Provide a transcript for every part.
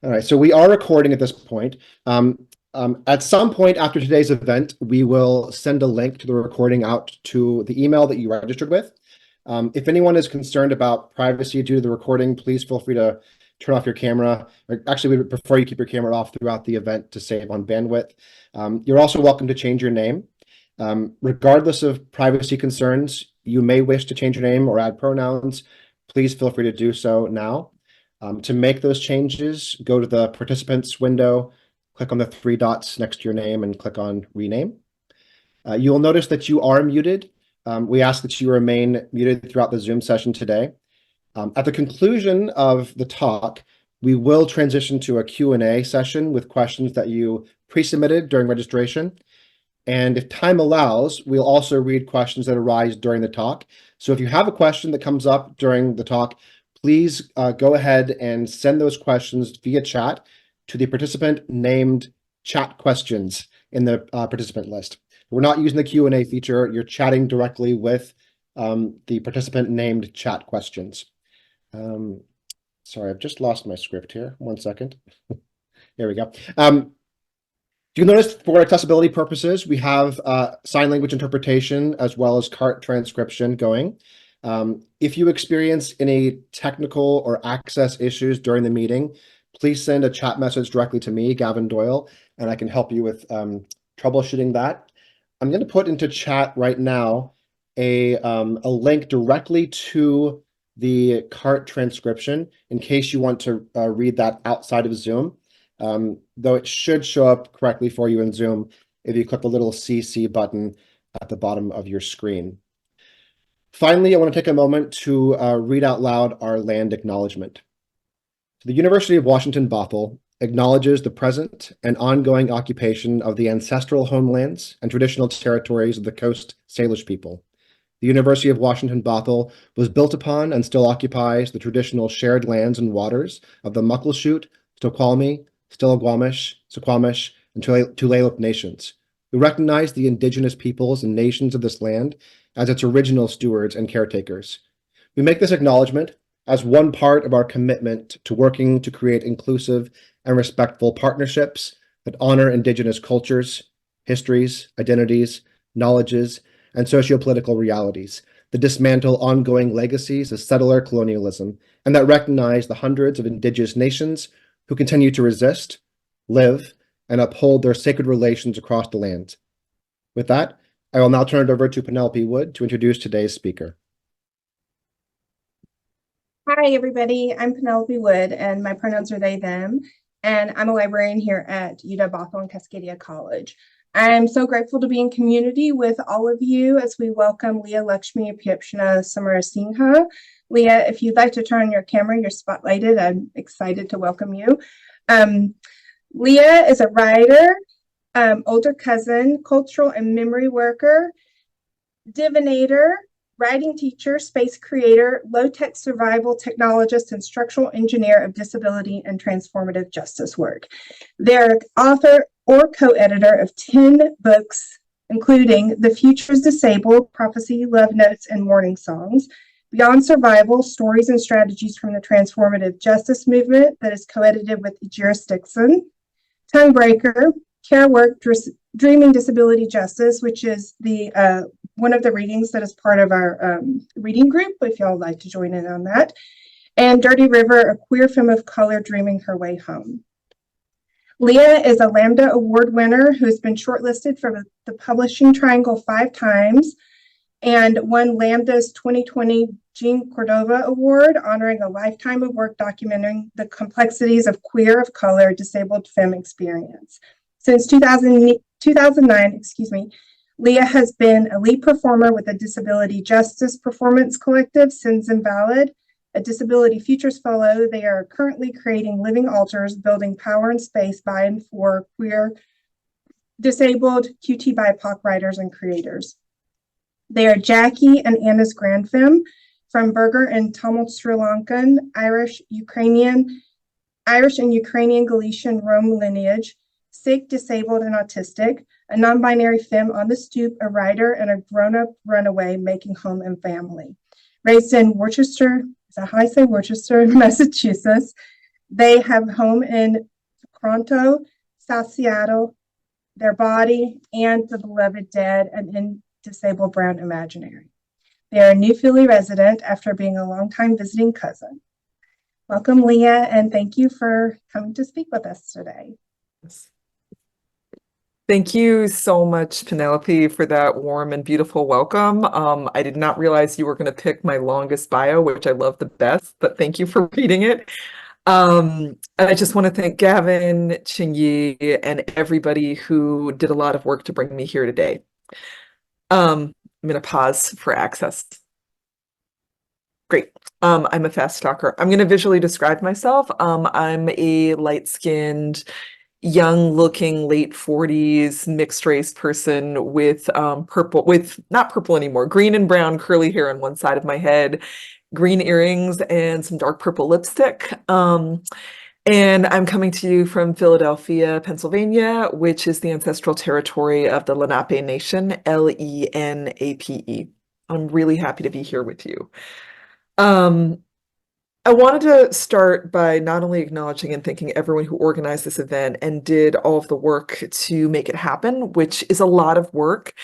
All right, so we are recording at this point. At some point after today's event, we will send a link to the recording out to the email that you registered with. If anyone is concerned about privacy due to the recording, please feel free to turn off your camera. Or actually, we would prefer you keep your camera off throughout the event to save on bandwidth. You're also welcome to change your name. Regardless of privacy concerns, you may wish to change your name or add pronouns. Please feel free to do so now. To make those changes, go to the participants window, click on the three dots next to your name and click on rename. You'll notice that you are muted. We ask that you remain muted throughout the Zoom session today. At the conclusion of the talk, we will transition to a Q&A session with questions that you pre-submitted during registration. And if time allows, we'll also read questions that arise during the talk. So if you have a question that comes up during the talk, please go ahead and send those questions via chat to the participant named chat questions in the participant list. We're not using the Q&A feature. You're chatting directly with the participant named chat questions. Sorry, I've just lost my script here. 1 second. Here we go. You notice for accessibility purposes, we have sign language interpretation as well as CART transcription going. If you experience any technical or access issues during the meeting, please send a chat message directly to me, Gavin Doyle, and I can help you with troubleshooting that. I'm going to put into chat right now a link directly to the CART transcription in case you want to read that outside of Zoom, though it should show up correctly for you in Zoom if you click the little CC button at the bottom of your screen. Finally, I want to take a moment to read out loud our land acknowledgement. The University of Washington Bothell acknowledges the present and ongoing occupation of the ancestral homelands and traditional territories of the Coast Salish people. The University of Washington Bothell was built upon and still occupies the traditional shared lands and waters of the Muckleshoot, Snoqualmie, Stillaguamish, Suquamish, and Tulalip nations. We recognize the indigenous peoples and nations of this land as its original stewards and caretakers. We make this acknowledgement as one part of our commitment to working to create inclusive and respectful partnerships that honor indigenous cultures, histories, identities, knowledges, and sociopolitical realities, that dismantle ongoing legacies of settler colonialism, and that recognize the hundreds of indigenous nations who continue to resist, live, and uphold their sacred relations across the land. With that, I will now turn it over to Penelope Wood to introduce today's speaker. Hi, everybody. I'm Penelope Wood, and my pronouns are they, them, and I'm a librarian here at UW Bothell and Cascadia College. I'm so grateful to be in community with all of you as we welcome Leah, Lakshmi, and Piepzna-Samarasinha. Leah, if you'd like to turn on your camera, you're spotlighted. I'm excited to welcome you. Leah is a writer, older cousin, cultural and memory worker, divinator, writing teacher, space creator, low-tech survival technologist, and structural engineer of disability and transformative justice work. They're author or co-editor of 10 books, including The Future's Disabled, Prophecy, Love Notes, and Warning Songs, Beyond Survival, Stories and Strategies from the Transformative Justice Movement that is co-edited with Juris Dixon, Tonguebreaker, Care Work, Dreaming Disability Justice, which is the one of the readings that is part of our reading group, if y'all would like to join in on that, and Dirty River, a queer femme of color dreaming her way home. Leah is a Lambda Award winner who has been shortlisted for the Publishing Triangle 5 times and won Lambda's 2020 Jean Cordova Award, honoring a lifetime of work documenting the complexities of queer of color disabled femme experience. Since 2009, Leah has been a lead performer with the Disability Justice Performance Collective, Sins Invalid, a Disability Futures Fellow. They are currently creating living altars, building power and space by and for queer, disabled, QT BIPOC writers and creators. They are Jackie and Anna's grandfemme from Burgher and Tamil Sri Lankan, Irish and Ukrainian Galician Rome lineage, Sikh, disabled, and autistic, a non-binary femme on the stoop, a writer, and a grown-up runaway making home and family. Raised in Worcester, Worcester, Massachusetts, They have home in Toronto, South Seattle, their body, and the beloved dead and disabled brown imaginary. They are a New Philly resident after being a longtime visiting cousin. Welcome, Leah, and thank you for coming to speak with us today. Thank you so much, Penelope, for that warm and beautiful welcome. I did not realize you were going to pick my longest bio, which I love the best, but thank you for reading it. And I just want to thank Gavin, Chinyi, and everybody who did a lot of work to bring me here today. I'm going to pause for access. Great. I'm a fast talker. I'm going to visually describe myself. I'm a light-skinned, young-looking, late 40s mixed race person with not purple anymore, green and brown curly hair on one side of my head, green earrings, and some dark purple lipstick. And I'm coming to you from Philadelphia, Pennsylvania, which is the ancestral territory of the Lenape Nation, Lenape. I'm really happy to be here with you. I wanted to start by not only acknowledging and thanking everyone who organized this event and did all of the work to make it happen, which is a lot of work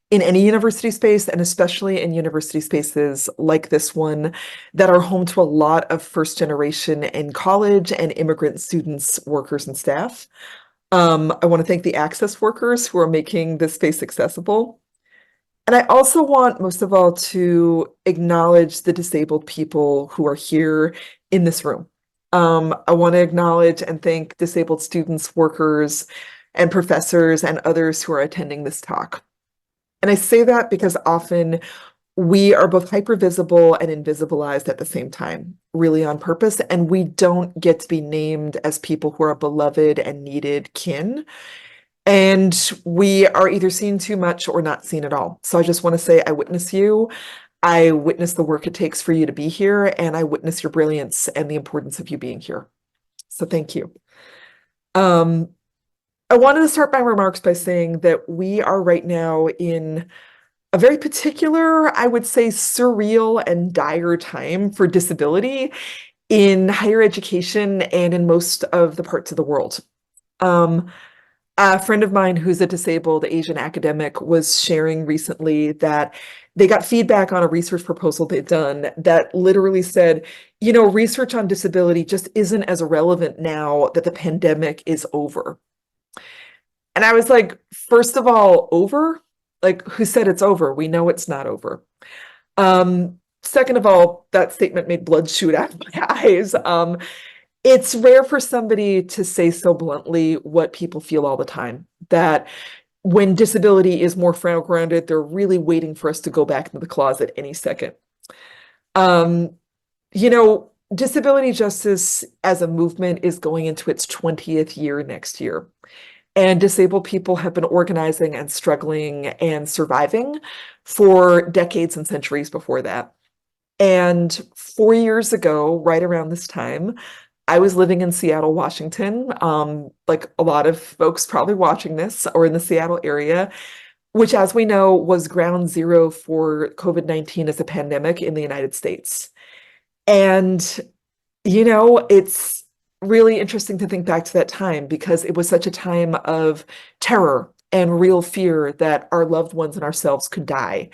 in any university space, and especially in university spaces like this one that are home to a lot of first generation and college and immigrant students, workers, and staff. I want to thank the access workers who are making this space accessible. And I also want, most of all, to acknowledge the disabled people who are here in this room. I want to acknowledge and thank disabled students, workers, and professors and others who are attending this talk. And I say that because often we are both hypervisible and invisibilized at the same time, really on purpose, and we don't get to be named as people who are beloved and needed kin. And we are either seen too much or not seen at all. So I just want to say I witness you. I witness the work it takes for you to be here, and I witness your brilliance and the importance of you being here. So thank you. I wanted to start my remarks by saying that we are right now in a very particular, I would say, surreal and dire time for disability in higher education and in most of the parts of the world. A friend of mine who's a disabled Asian academic was sharing recently that they got feedback on a research proposal they'd done that literally said, you know, research on disability just isn't as relevant now that the pandemic is over. And I was like, first of all, over? Like, who said it's over? We know it's not over. Second of all, that statement made blood shoot out of my eyes. It's rare for somebody to say so bluntly what people feel all the time, that when disability is more grounded, they're really waiting for us to go back into the closet any second. You know, disability justice as a movement is going into its 20th year next year. And disabled people have been organizing and struggling and surviving for decades and centuries before that. And 4 years ago, right around this time, I was living in Seattle, Washington, like a lot of folks probably watching this or in the Seattle area, which, as we know, was ground zero for COVID-19 as a pandemic in the United States. And, you know, it's really interesting to think back to that time because it was such a time of terror and real fear that our loved ones and ourselves could die.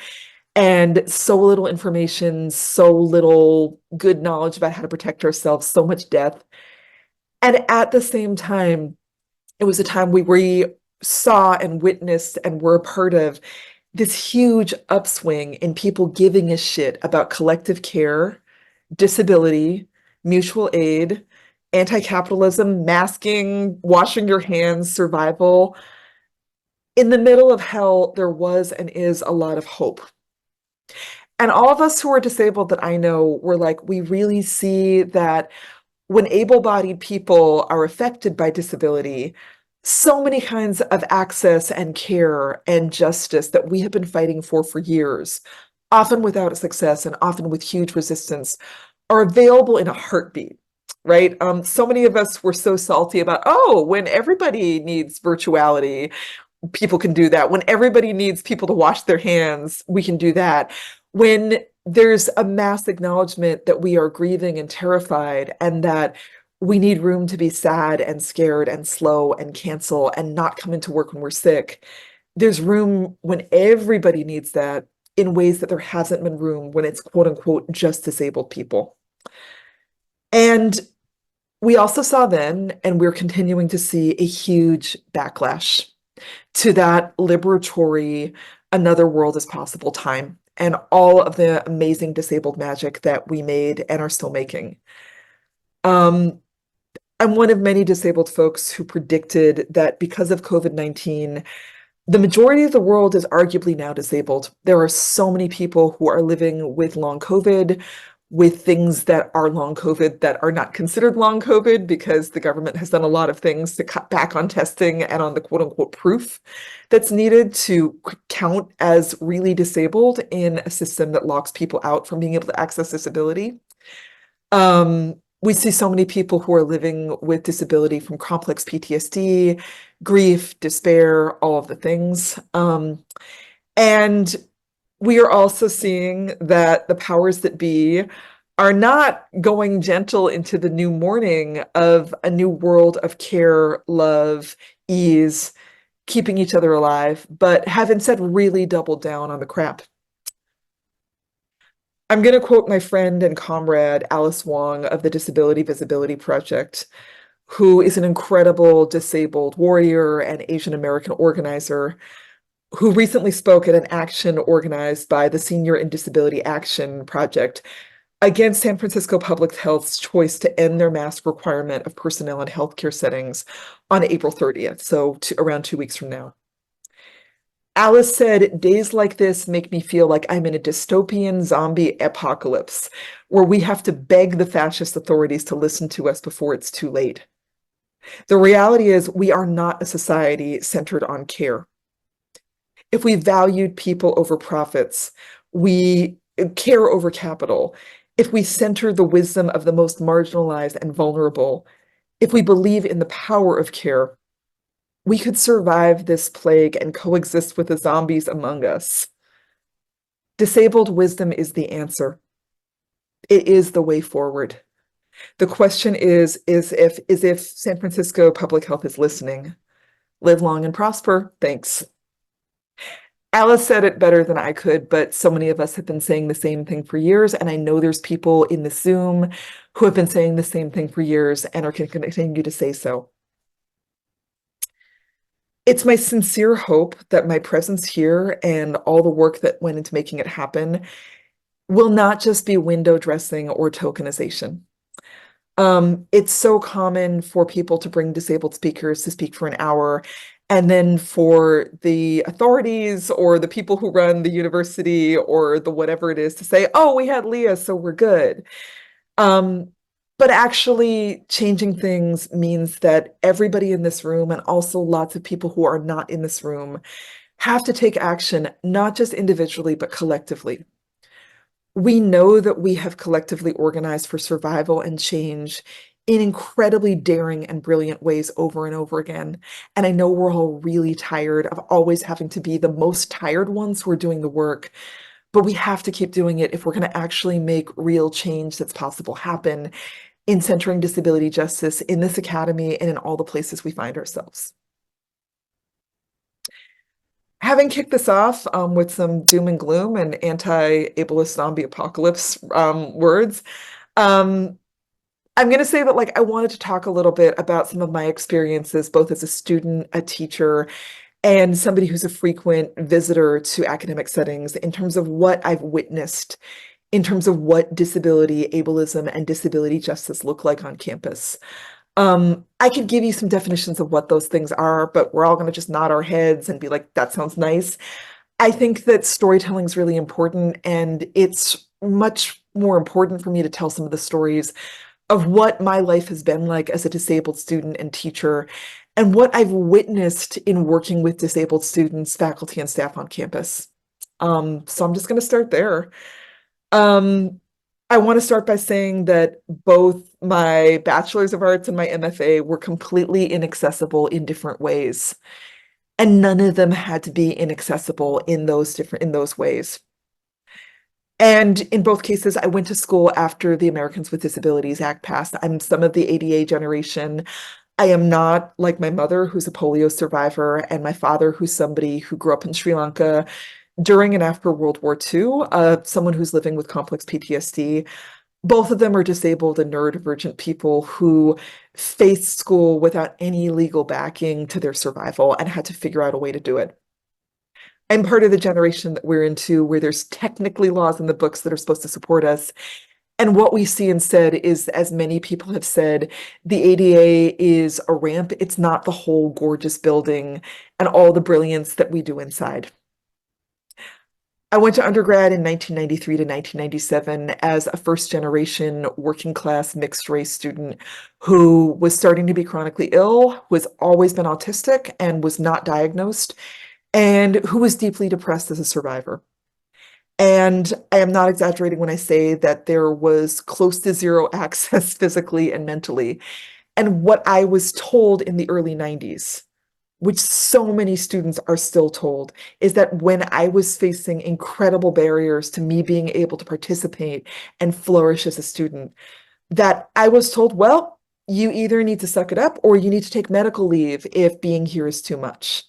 And so little information, so little good knowledge about how to protect ourselves, so much death. And at the same time, it was a time we saw and witnessed and were a part of this huge upswing in people giving a shit about collective care, disability, mutual aid, anti-capitalism, masking, washing your hands, survival. In the middle of hell, there was and is a lot of hope. And all of us who are disabled that I know were like, we really see that when able-bodied people are affected by disability, so many kinds of access and care and justice that we have been fighting for years, often without success and often with huge resistance, are available in a heartbeat, right? So many of us were so salty about, oh, when everybody needs virtuality, people can do that. When everybody needs people to wash their hands, we can do that. When there's a mass acknowledgement that we are grieving and terrified and that we need room to be sad and scared and slow and cancel and not come into work when we're sick. There's room when everybody needs that in ways that there hasn't been room when it's quote unquote just disabled people. And we also saw then, and we're continuing to see, a huge backlash to that liberatory, another world is possible time, and all of the amazing disabled magic that we made and are still making. I'm one of many disabled folks who predicted that because of COVID-19, the majority of the world is arguably now disabled. There are so many people who are living with long COVID, with things that are long COVID that are not considered long COVID because the government has done a lot of things to cut back on testing and on the quote unquote proof that's needed to count as really disabled in a system that locks people out from being able to access disability. We see so many people who are living with disability from complex PTSD, grief, despair, all of the things. And we are also seeing that the powers that be are not going gentle into the new morning of a new world of care, love, ease, keeping each other alive, but have instead really doubled down on the crap. I'm going to quote my friend and comrade Alice Wong of the Disability Visibility Project, who is an incredible disabled warrior and Asian American organizer, who recently spoke at an action organized by the Senior in Disability Action Project against San Francisco Public Health's choice to end their mask requirement of personnel in healthcare settings on April 30th, so around 2 weeks from now. Alice said, "Days like this make me feel like I'm in a dystopian zombie apocalypse where we have to beg the fascist authorities to listen to us before it's too late." The reality is we are not a society centered on care. If we valued people over profits, we care over capital, if we center the wisdom of the most marginalized and vulnerable, if we believe in the power of care, we could survive this plague and coexist with the zombies among us. Disabled wisdom is the answer. It is the way forward. The question is if San Francisco Public Health is listening. Live long and prosper. Thanks. Alice said it better than I could, but so many of us have been saying the same thing for years, and I know there's people in the Zoom who have been saying the same thing for years and are going to continue to say so. It's my sincere hope that my presence here and all the work that went into making it happen will not just be window dressing or tokenization. It's so common for people to bring disabled speakers to speak for an hour, and then for the authorities or the people who run the university or the whatever it is to say, "Oh, we had Leah, so we're good." But actually changing things means that everybody in this room, and also lots of people who are not in this room, have to take action, not just individually, but collectively. We know that we have collectively organized for survival and change in incredibly daring and brilliant ways over and over again. And I know we're all really tired of always having to be the most tired ones who are doing the work, but we have to keep doing it if we're going to actually make real change that's possible happen in centering disability justice in this academy and in all the places we find ourselves. Having kicked this off with some doom and gloom and anti-ableist zombie apocalypse words, I'm going to say that I wanted to talk a little bit about some of my experiences, both as a student, a teacher, and somebody who's a frequent visitor to academic settings in terms of what I've witnessed, in terms of what disability, ableism, and disability justice look like on campus. I could give you some definitions of what those things are, but we're all going to just nod our heads and be like, that sounds nice. I think that storytelling is really important, and it's much more important for me to tell some of the stories of what my life has been like as a disabled student and teacher, and what I've witnessed in working with disabled students, faculty, and staff on campus. So I'm just going to start there. I want to start by saying that both my Bachelor's of Arts and my MFA were completely inaccessible in different ways, and none of them had to be inaccessible in those ways. And in both cases, I went to school after the Americans with Disabilities Act passed. I'm some of the ADA generation. I am not like my mother, who's a polio survivor, and my father, who's somebody who grew up in Sri Lanka during and after World War II, someone who's living with complex PTSD. Both of them are disabled and neurodivergent people who faced school without any legal backing to their survival and had to figure out a way to do it. I'm part of the generation that we're into where there's technically laws in the books that are supposed to support us. And what we see instead is, as many people have said, the ADA is a ramp. It's not the whole gorgeous building and all the brilliance that we do inside. I went to undergrad in 1993 to 1997 as a first generation working class mixed race student who was starting to be chronically ill, was always been autistic and was not diagnosed, and who was deeply depressed as a survivor. And I am not exaggerating when I say that there was close to zero access physically and mentally. And what I was told in the early 90s, which so many students are still told, is that when I was facing incredible barriers to me being able to participate and flourish as a student, that I was told, well, you either need to suck it up or you need to take medical leave if being here is too much.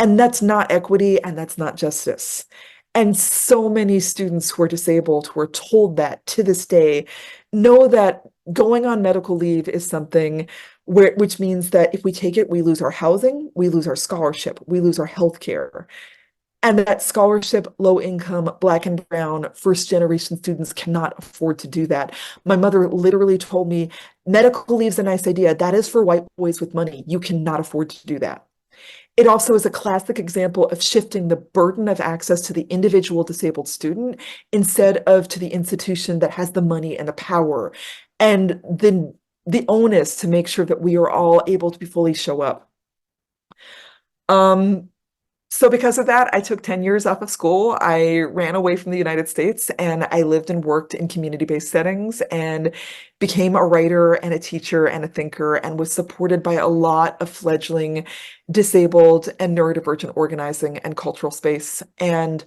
And that's not equity and that's not justice. And so many students who are disabled who are told that to this day know that going on medical leave is something which means that if we take it, we lose our housing, we lose our scholarship, we lose our health care. And that scholarship, low income, Black and brown, first generation students cannot afford to do that. My mother literally told me, medical leave's a nice idea. That is for white boys with money. You cannot afford to do that. It also is a classic example of shifting the burden of access to the individual disabled student instead of to the institution that has the money and the power and the onus to make sure that we are all able to fully show up. So because of that, I took 10 years off of school. I ran away from the United States and I lived and worked in community-based settings and became a writer and a teacher and a thinker and was supported by a lot of fledgling disabled and neurodivergent organizing and cultural space. And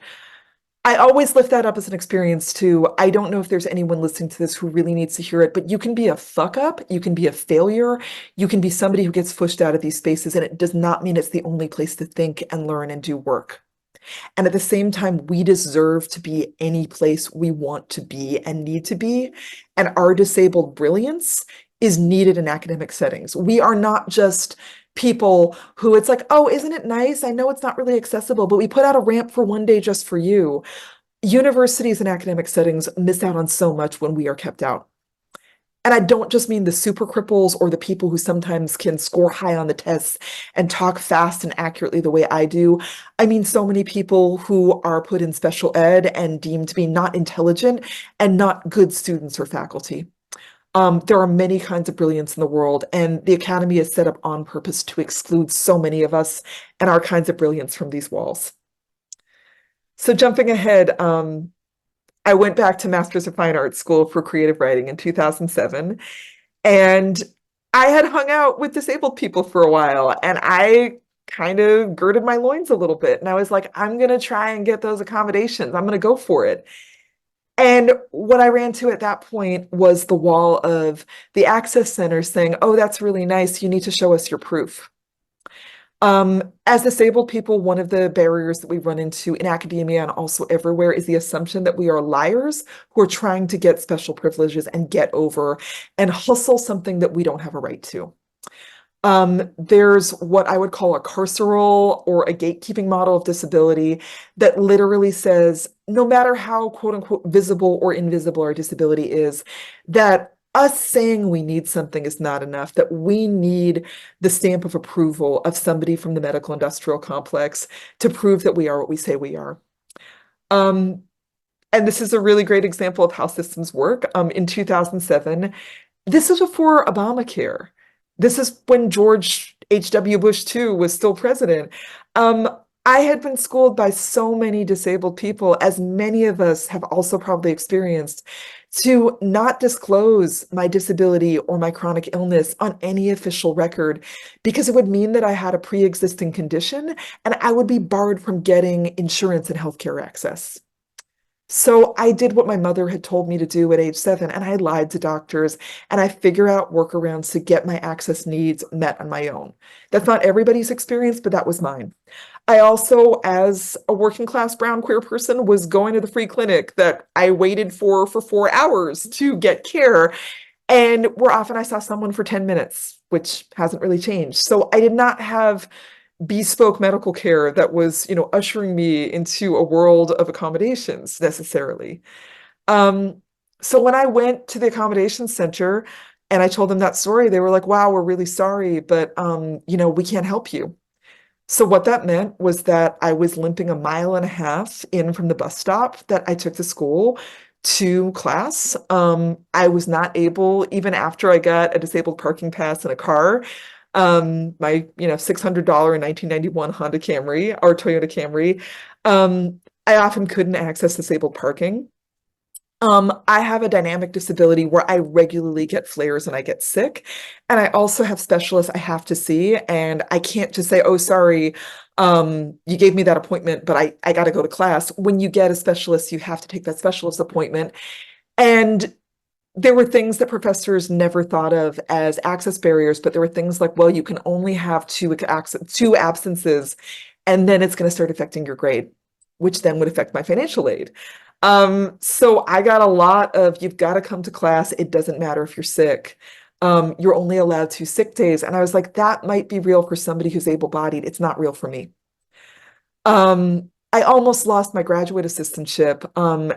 I always lift that up as an experience too. I don't know if there's anyone listening to this who really needs to hear it, but you can be a fuck up, you can be a failure, you can be somebody who gets pushed out of these spaces, and it does not mean it's the only place to think and learn and do work. And at the same time, we deserve to be any place we want to be and need to be. And our disabled brilliance is needed in academic settings. We are not just people who it's like, oh, isn't it nice? I know it's not really accessible, but we put out a ramp for one day just for you. Universities and academic settings miss out on so much when we are kept out. And I don't just mean the super cripples or the people who sometimes can score high on the tests and talk fast and accurately the way I do. I mean so many people who are put in special ed and deemed to be not intelligent and not good students or faculty. There are many kinds of brilliance in the world, and the Academy is set up on purpose to exclude so many of us and our kinds of brilliance from these walls. So jumping ahead, I went back to Masters of Fine Arts School for Creative Writing in 2007, and I had hung out with disabled people for a while, and I kind of girded my loins a little bit, and I was like, I'm going to try and get those accommodations. I'm going to go for it. And what I ran to at that point was the wall of the Access Center saying, oh, that's really nice. You need to show us your proof. As disabled people, one of the barriers that we run into in academia and also everywhere is the assumption that we are liars who are trying to get special privileges and get over and hustle something that we don't have a right to. There's what I would call a carceral or a gatekeeping model of disability that literally says, no matter how quote unquote visible or invisible our disability is, that us saying we need something is not enough, that we need the stamp of approval of somebody from the medical industrial complex to prove that we are what we say we are. And this is a really great example of how systems work. In 2007, this was before Obamacare. This is when George H.W. Bush II was still president. I had been schooled by so many disabled people, as many of us have also probably experienced, to not disclose my disability or my chronic illness on any official record, because it would mean that I had a pre-existing condition and I would be barred from getting insurance and healthcare access. So I did what my mother had told me to do at age 7, and I lied to doctors, and I figure out workarounds to get my access needs met on my own. That's not everybody's experience, but that was mine. I also, as a working class brown queer person, was going to the free clinic that I waited for 4 hours to get care. And where often I saw someone for 10 minutes, which hasn't really changed. So I did not have bespoke medical care that was, ushering me into a world of accommodations necessarily. Um, so when I went to the accommodations center and I told them that story, they were like, wow, we're really sorry, but we can't help you. So what that meant was that I was limping a mile and a half in from the bus stop that I took to school to class. I was not able, even after I got a disabled parking pass in a car, my $600 1991 Honda Camry or Toyota Camry, I often couldn't access disabled parking. I have a dynamic disability where I regularly get flares and I get sick. And I also have specialists I have to see. And I can't just say, oh, sorry, you gave me that appointment, but I got to go to class. When you get a specialist, you have to take that specialist appointment. And there were things that professors never thought of as access barriers, but there were things like, well, you can only have two absences, and then it's going to start affecting your grade, which then would affect my financial aid. So I got a lot of, you've got to come to class. It doesn't matter if you're sick. You're only allowed 2 sick days. And I was like, that might be real for somebody who's able-bodied. It's not real for me. I almost lost my graduate assistantship,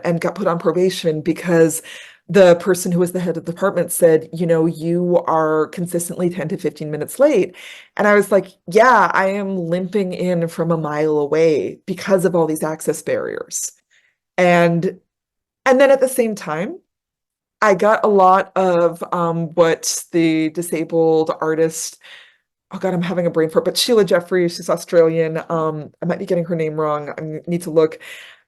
and got put on probation because the person who was the head of the department said, you are consistently 10 to 15 minutes late. And I was like, yeah, I am limping in from a mile away because of all these access barriers. And then at the same time, I got a lot of what the disabled artist, oh God, I'm having a brain fart, but Sheila Jeffries, she's Australian. I might be getting her name wrong. I need to look.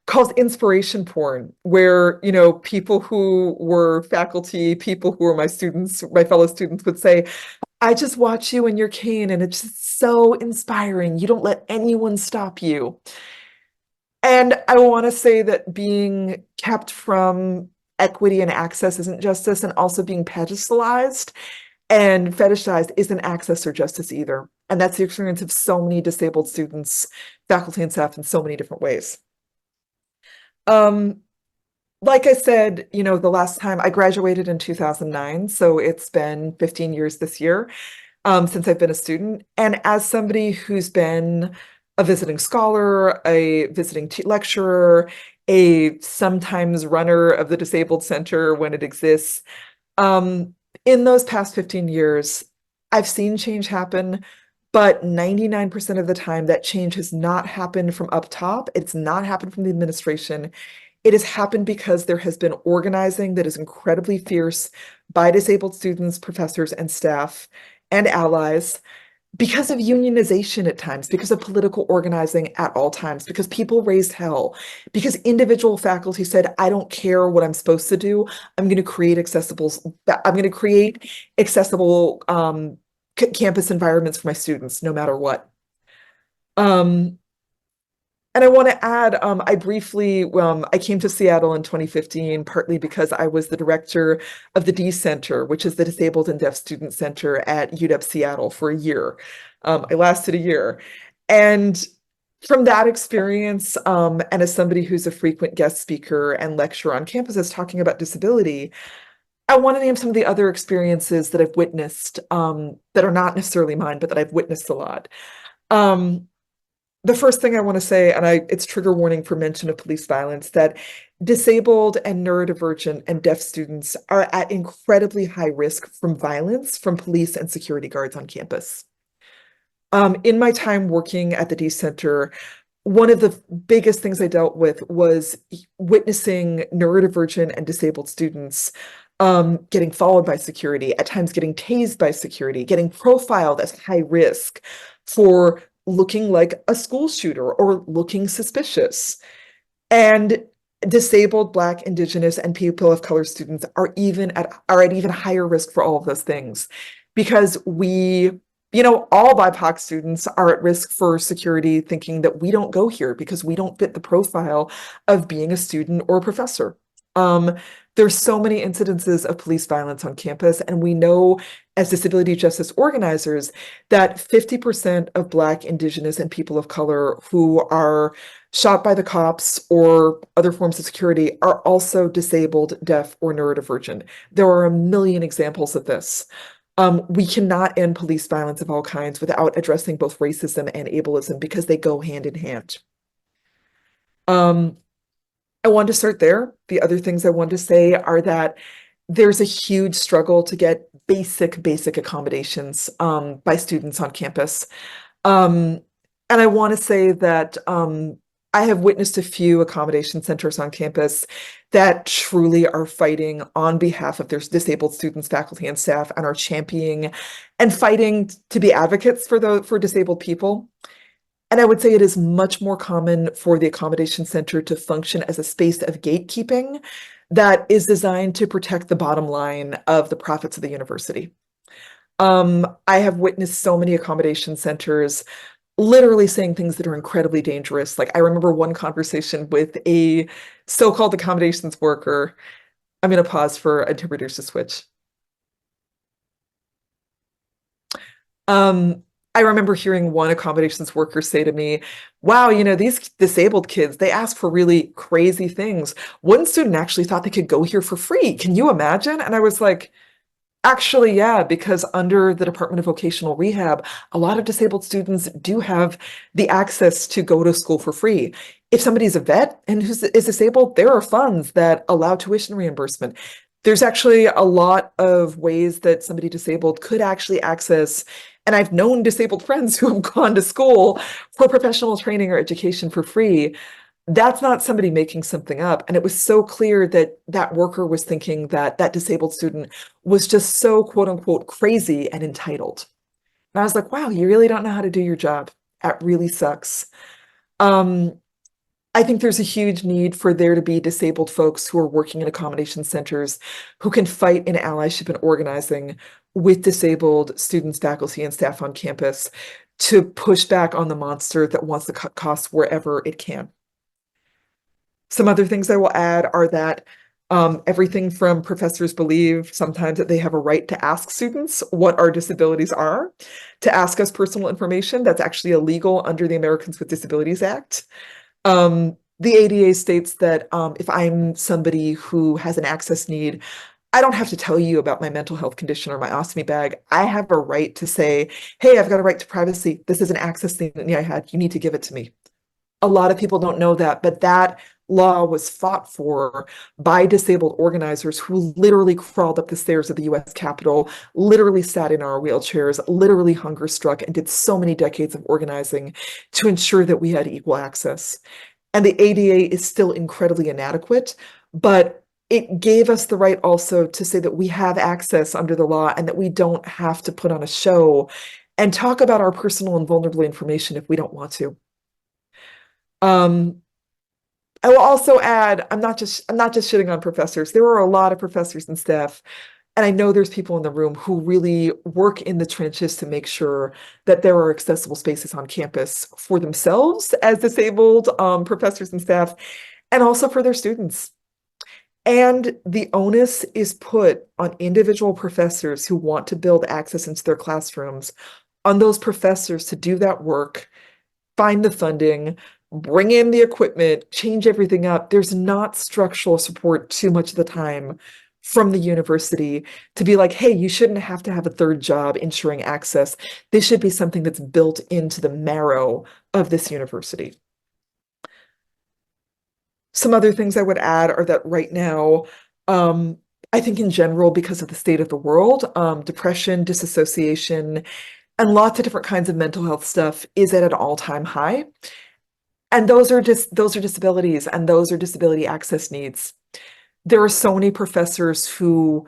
Calls inspiration porn, where, people who were faculty, people who were my students, my fellow students would say, I just watch you in your cane and it's just so inspiring. You don't let anyone stop you. And I want to say that being kept from equity and access isn't justice, and also being pedestalized and fetishized isn't access or justice either. And that's the experience of so many disabled students, faculty, and staff in so many different ways. Like I said, the last time I graduated in 2009, so it's been 15 years this year, since I've been a student. And as somebody who's been a visiting scholar, a visiting lecturer, a sometimes runner of the Disabled Center when it exists, in those past 15 years, I've seen change happen, but 99% of the time that change has not happened from up top. It's not happened from the administration. It has happened because there has been organizing that is incredibly fierce by disabled students, professors, and staff, and allies, because of unionization at times, because of political organizing at all times, because people raised hell, because individual faculty said, I don't care what I'm supposed to do. I'm going to create accessible campus environments for my students, no matter what. And I want to add, I came to Seattle in 2015, partly because I was the director of the D Center, which is the Disabled and Deaf Student Center at UW Seattle for a year. I lasted a year. And from that experience, and as somebody who's a frequent guest speaker and lecturer on campuses talking about disability, I want to name some of the other experiences that I've witnessed, that are not necessarily mine, but that I've witnessed a lot. The first thing I want to say, and it's trigger warning for mention of police violence, that disabled and neurodivergent and deaf students are at incredibly high risk from violence from police and security guards on campus. In my time working at the D Center, one of the biggest things I dealt with was witnessing neurodivergent and disabled students getting followed by security, at times getting tased by security, getting profiled as high risk for looking like a school shooter or looking suspicious. And disabled, Black, Indigenous, and people of color students are at even higher risk for all of those things, because we all BIPOC students are at risk for security, thinking that we don't go here because we don't fit the profile of being a student or a professor. There's so many incidences of police violence on campus, and we know as disability justice organizers that 50% of Black, Indigenous, and people of color who are shot by the cops or other forms of security are also disabled, deaf, or neurodivergent. There are a million examples of this. We cannot end police violence of all kinds without addressing both racism and ableism because they go hand in hand. I want to start there. The other things I want to say are that there's a huge struggle to get basic accommodations by students on campus. And I want to say that I have witnessed a few accommodation centers on campus that truly are fighting on behalf of their disabled students, faculty, and staff, and are championing and fighting to be advocates for disabled people. And I would say it is much more common for the accommodation center to function as a space of gatekeeping that is designed to protect the bottom line of the profits of the university. I have witnessed so many accommodation centers literally saying things that are incredibly dangerous. Like I remember one conversation with a so-called accommodations worker. I'm going to pause for a producer switch. I remember hearing one accommodations worker say to me, wow, these disabled kids, they ask for really crazy things. One student actually thought they could go here for free. Can you imagine? And I was like, actually, yeah, because under the Department of Vocational Rehab, a lot of disabled students do have the access to go to school for free. If somebody's a vet and is disabled, there are funds that allow tuition reimbursement. There's actually a lot of ways that somebody disabled could actually access, and I've known disabled friends who have gone to school for professional training or education for free. That's not somebody making something up. And it was so clear that that worker was thinking that that disabled student was just so quote unquote crazy and entitled. And I was like, wow, you really don't know how to do your job. That really sucks. I think there's a huge need for there to be disabled folks who are working in accommodation centers who can fight in allyship and organizing with disabled students, faculty, and staff on campus to push back on the monster that wants to cut costs wherever it can. Some other things I will add are that everything from professors believe sometimes that they have a right to ask students what our disabilities are, to ask us personal information that's actually illegal under the Americans with Disabilities Act. The ADA states that if I'm somebody who has an access need, I don't have to tell you about my mental health condition or my ostomy bag. I have a right to say, hey, I've got a right to privacy. This is an access thing that I had. You need to give it to me. A lot of people don't know that, but that law was fought for by disabled organizers who literally crawled up the stairs of the US Capitol, literally sat in our wheelchairs, literally hunger struck, and did so many decades of organizing to ensure that we had equal access. And the ADA is still incredibly inadequate, but it gave us the right also to say that we have access under the law and that we don't have to put on a show and talk about our personal and vulnerable information if we don't want to. I will also add, I'm not just shitting on professors. There are a lot of professors and staff, and I know there's people in the room who really work in the trenches to make sure that there are accessible spaces on campus for themselves as disabled professors and staff, and also for their students. And the onus is put on individual professors who want to build access into their classrooms, on those professors to do that work, find the funding, bring in the equipment, change everything up. There's not structural support too much of the time from the university to be like, hey, you shouldn't have to have a third job ensuring access. This should be something that's built into the marrow of this university. Some other things I would add are that right now, I think in general, because of the state of the world, depression, disassociation, and lots of different kinds of mental health stuff is at an all-time high. And those are disabilities, and those are disability access needs. There are so many professors who,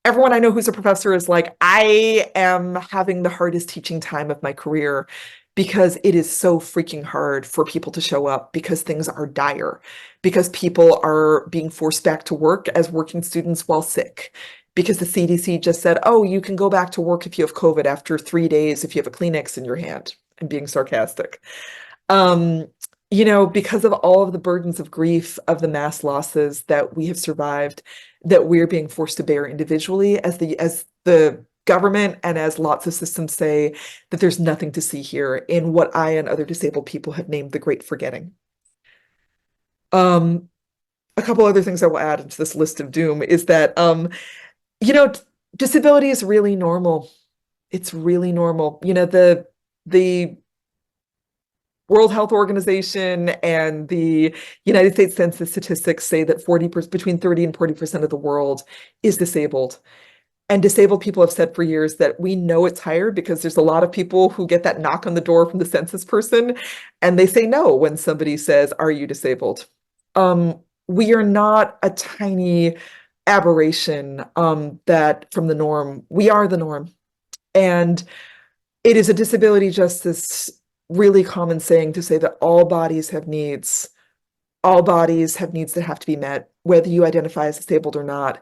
everyone I know who's a professor is like, I am having the hardest teaching time of my career because it is so freaking hard for people to show up because things are dire, because people are being forced back to work as working students while sick, because the CDC just said, oh, you can go back to work if you have COVID after 3 days if you have a Kleenex in your hand. I'm being sarcastic. Because of all of the burdens of grief, of the mass losses that we have survived, that we're being forced to bear individually as the government and as lots of systems say, that there's nothing to see here in what I and other disabled people have named the Great Forgetting. A couple other things I will add into this list of doom is that, disability is really normal. It's really normal. The World Health Organization and the United States Census statistics say that between 30 and 40% of the world is disabled. And disabled people have said for years that we know it's higher because there's a lot of people who get that knock on the door from the census person, and they say no when somebody says, "Are you disabled?" We are not a tiny aberration that from the norm. We are the norm. And it is a disability justice really common saying to say that all bodies have needs. All bodies have needs that have to be met, whether you identify as disabled or not,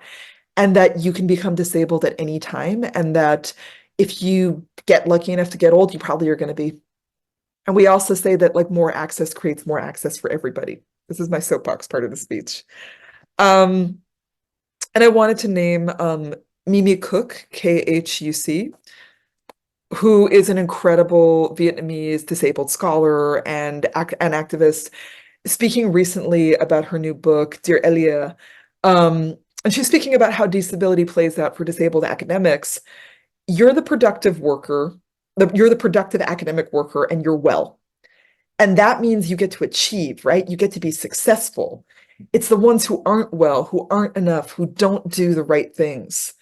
and that you can become disabled at any time, and that if you get lucky enough to get old, you probably are going to be. And we also say that like more access creates more access for everybody. This is my soapbox part of the speech. And I wanted to name Mimi Cook, Khuc, who is an incredible Vietnamese disabled scholar and an activist, speaking recently about her new book, Dear Leah. And she's speaking about how disability plays out for disabled academics. You're the productive worker, you're the productive academic worker, and you're well. And that means you get to achieve, right? You get to be successful. It's the ones who aren't well, who aren't enough, who don't do the right things.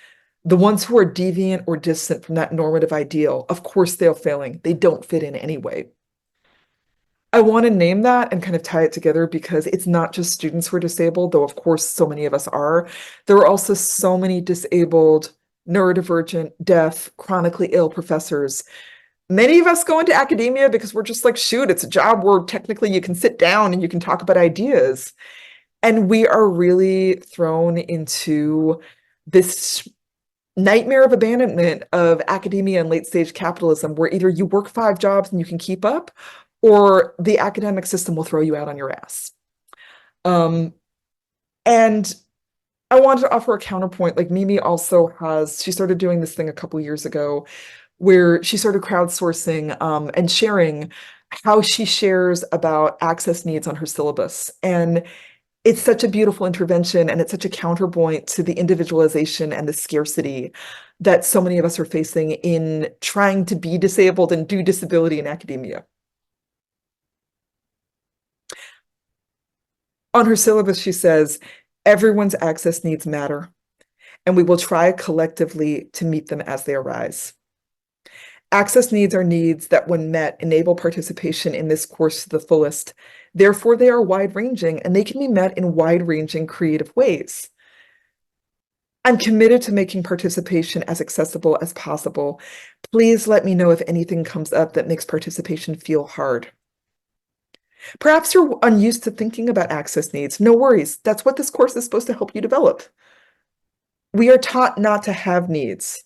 The ones who are deviant or distant from that normative ideal, of course they're failing. They don't fit in anyway. I want to name that and kind of tie it together because it's not just students who are disabled, though of course so many of us are. There are also so many disabled, neurodivergent, deaf, chronically ill professors. Many of us go into academia because we're just like, shoot, it's a job where technically you can sit down and you can talk about ideas. And we are really thrown into this nightmare of abandonment of academia and late stage capitalism, where either you work 5 jobs and you can keep up, or the academic system will throw you out on your ass. And I wanted to offer a counterpoint. Like Mimi also she started doing this thing a couple years ago where she started crowdsourcing and sharing how she shares about access needs on her syllabus. And it's such a beautiful intervention, and it's such a counterpoint to the individualization and the scarcity that so many of us are facing in trying to be disabled and do disability in academia. On her syllabus, she says, everyone's access needs matter, and we will try collectively to meet them as they arise. Access needs are needs that, when met, enable participation in this course to the fullest. Therefore, they are wide-ranging, and they can be met in wide-ranging creative ways. I'm committed to making participation as accessible as possible. Please let me know if anything comes up that makes participation feel hard. Perhaps you're unused to thinking about access needs. No worries. That's what this course is supposed to help you develop. We are taught not to have needs.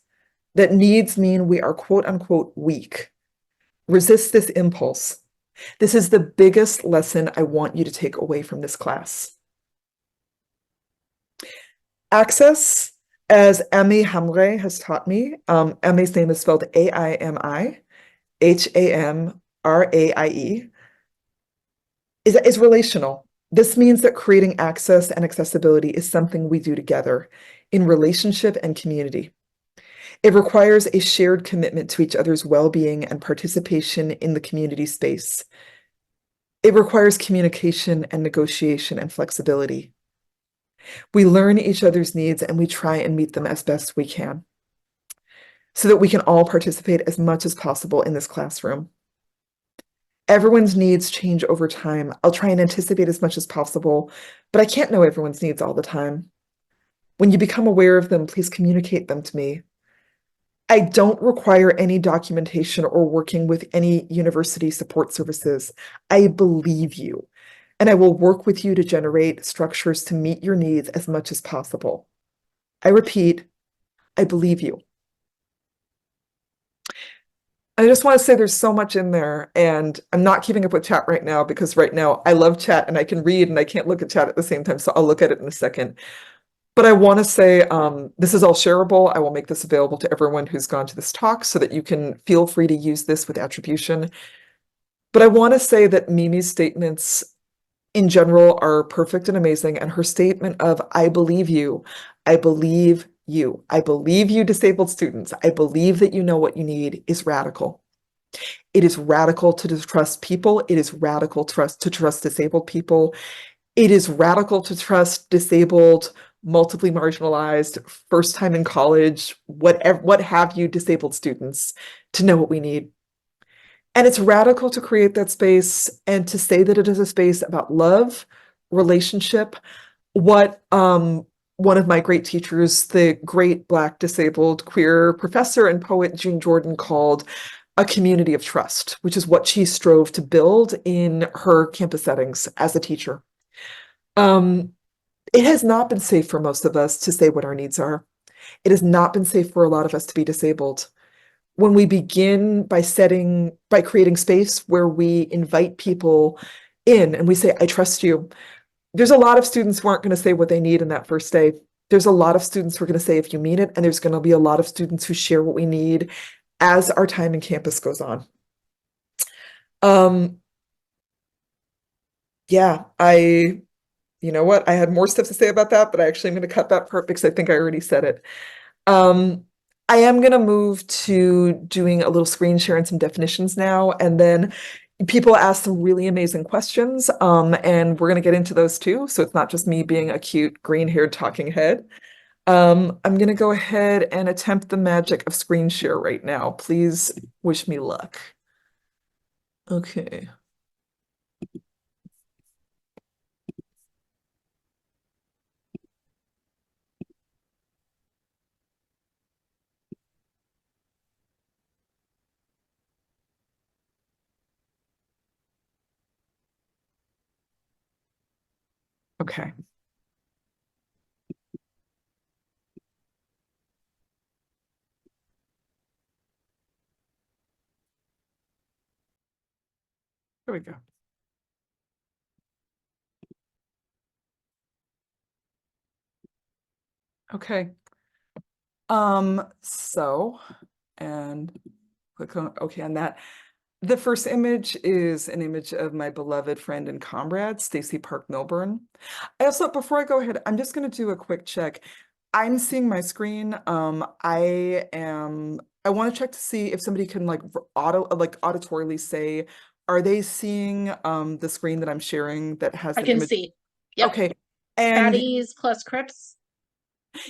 That needs mean we are quote unquote weak. Resist this impulse. This is the biggest lesson I want you to take away from this class. Access, as Amy Hamre has taught me, Amy's name is spelled A-I-M-I, H-A-M-R-A-I-E, is relational. This means that creating access and accessibility is something we do together in relationship and community. It requires a shared commitment to each other's well-being and participation in the community space. It requires communication and negotiation and flexibility. We learn each other's needs and we try and meet them as best we can so that we can all participate as much as possible in this classroom. Everyone's needs change over time. I'll try and anticipate as much as possible, but I can't know everyone's needs all the time. When you become aware of them, please communicate them to me. I don't require any documentation or working with any university support services. I believe you, and I will work with you to generate structures to meet your needs as much as possible. I repeat, I believe you. I just want to say there's so much in there, and I'm not keeping up with chat right now because right now I love chat and I can read and I can't look at chat at the same time, so I'll look at it in a second. But I want to say this is all shareable. I will make this available to everyone who's gone to this talk so that you can feel free to use this with attribution. But I want to say that Mimi's statements in general are perfect and amazing. And her statement of, I believe you, I believe you, I believe you disabled students, I believe that you know what you need is radical. It is radical to trust people. It is radical to trust disabled people. It is radical to trust disabled, multiply marginalized, first time in college, whatever, what have you, disabled students to know what we need. And it's radical to create that space and to say that it is a space about love, relationship, what one of my great teachers, the great Black disabled queer professor and poet June Jordan called a community of trust, which is what she strove to build in her campus settings as a teacher. It has not been safe for most of us to say what our needs are. It has not been safe for a lot of us to be disabled. When we begin by creating space where we invite people in and we say, I trust you. There's a lot of students who aren't going to say what they need in that first day. There's a lot of students who are going to say if you mean it, and there's going to be a lot of students who share what we need as our time in campus goes on. Yeah, you know what? I had more stuff to say about that, but I actually am going to cut that part because I think I already said it. I am going to move to doing a little screen share and some definitions now, and then people ask some really amazing questions, and we're going to get into those too, so it's not just me being a cute green-haired talking head. I'm going to go ahead and attempt the magic of screen share right now. Please wish me luck. Okay. Okay. Here we go. Okay. And click on okay on that. The first image is an image of my beloved friend and comrade, Stacy Park Milburn. I also, before I go ahead, I'm just going to do a quick check. I'm seeing my screen. I want to check to see if somebody can auditorily say, are they seeing the screen that I'm sharing that has I the can image? see. Yep. Okay. And Patties plus Crips.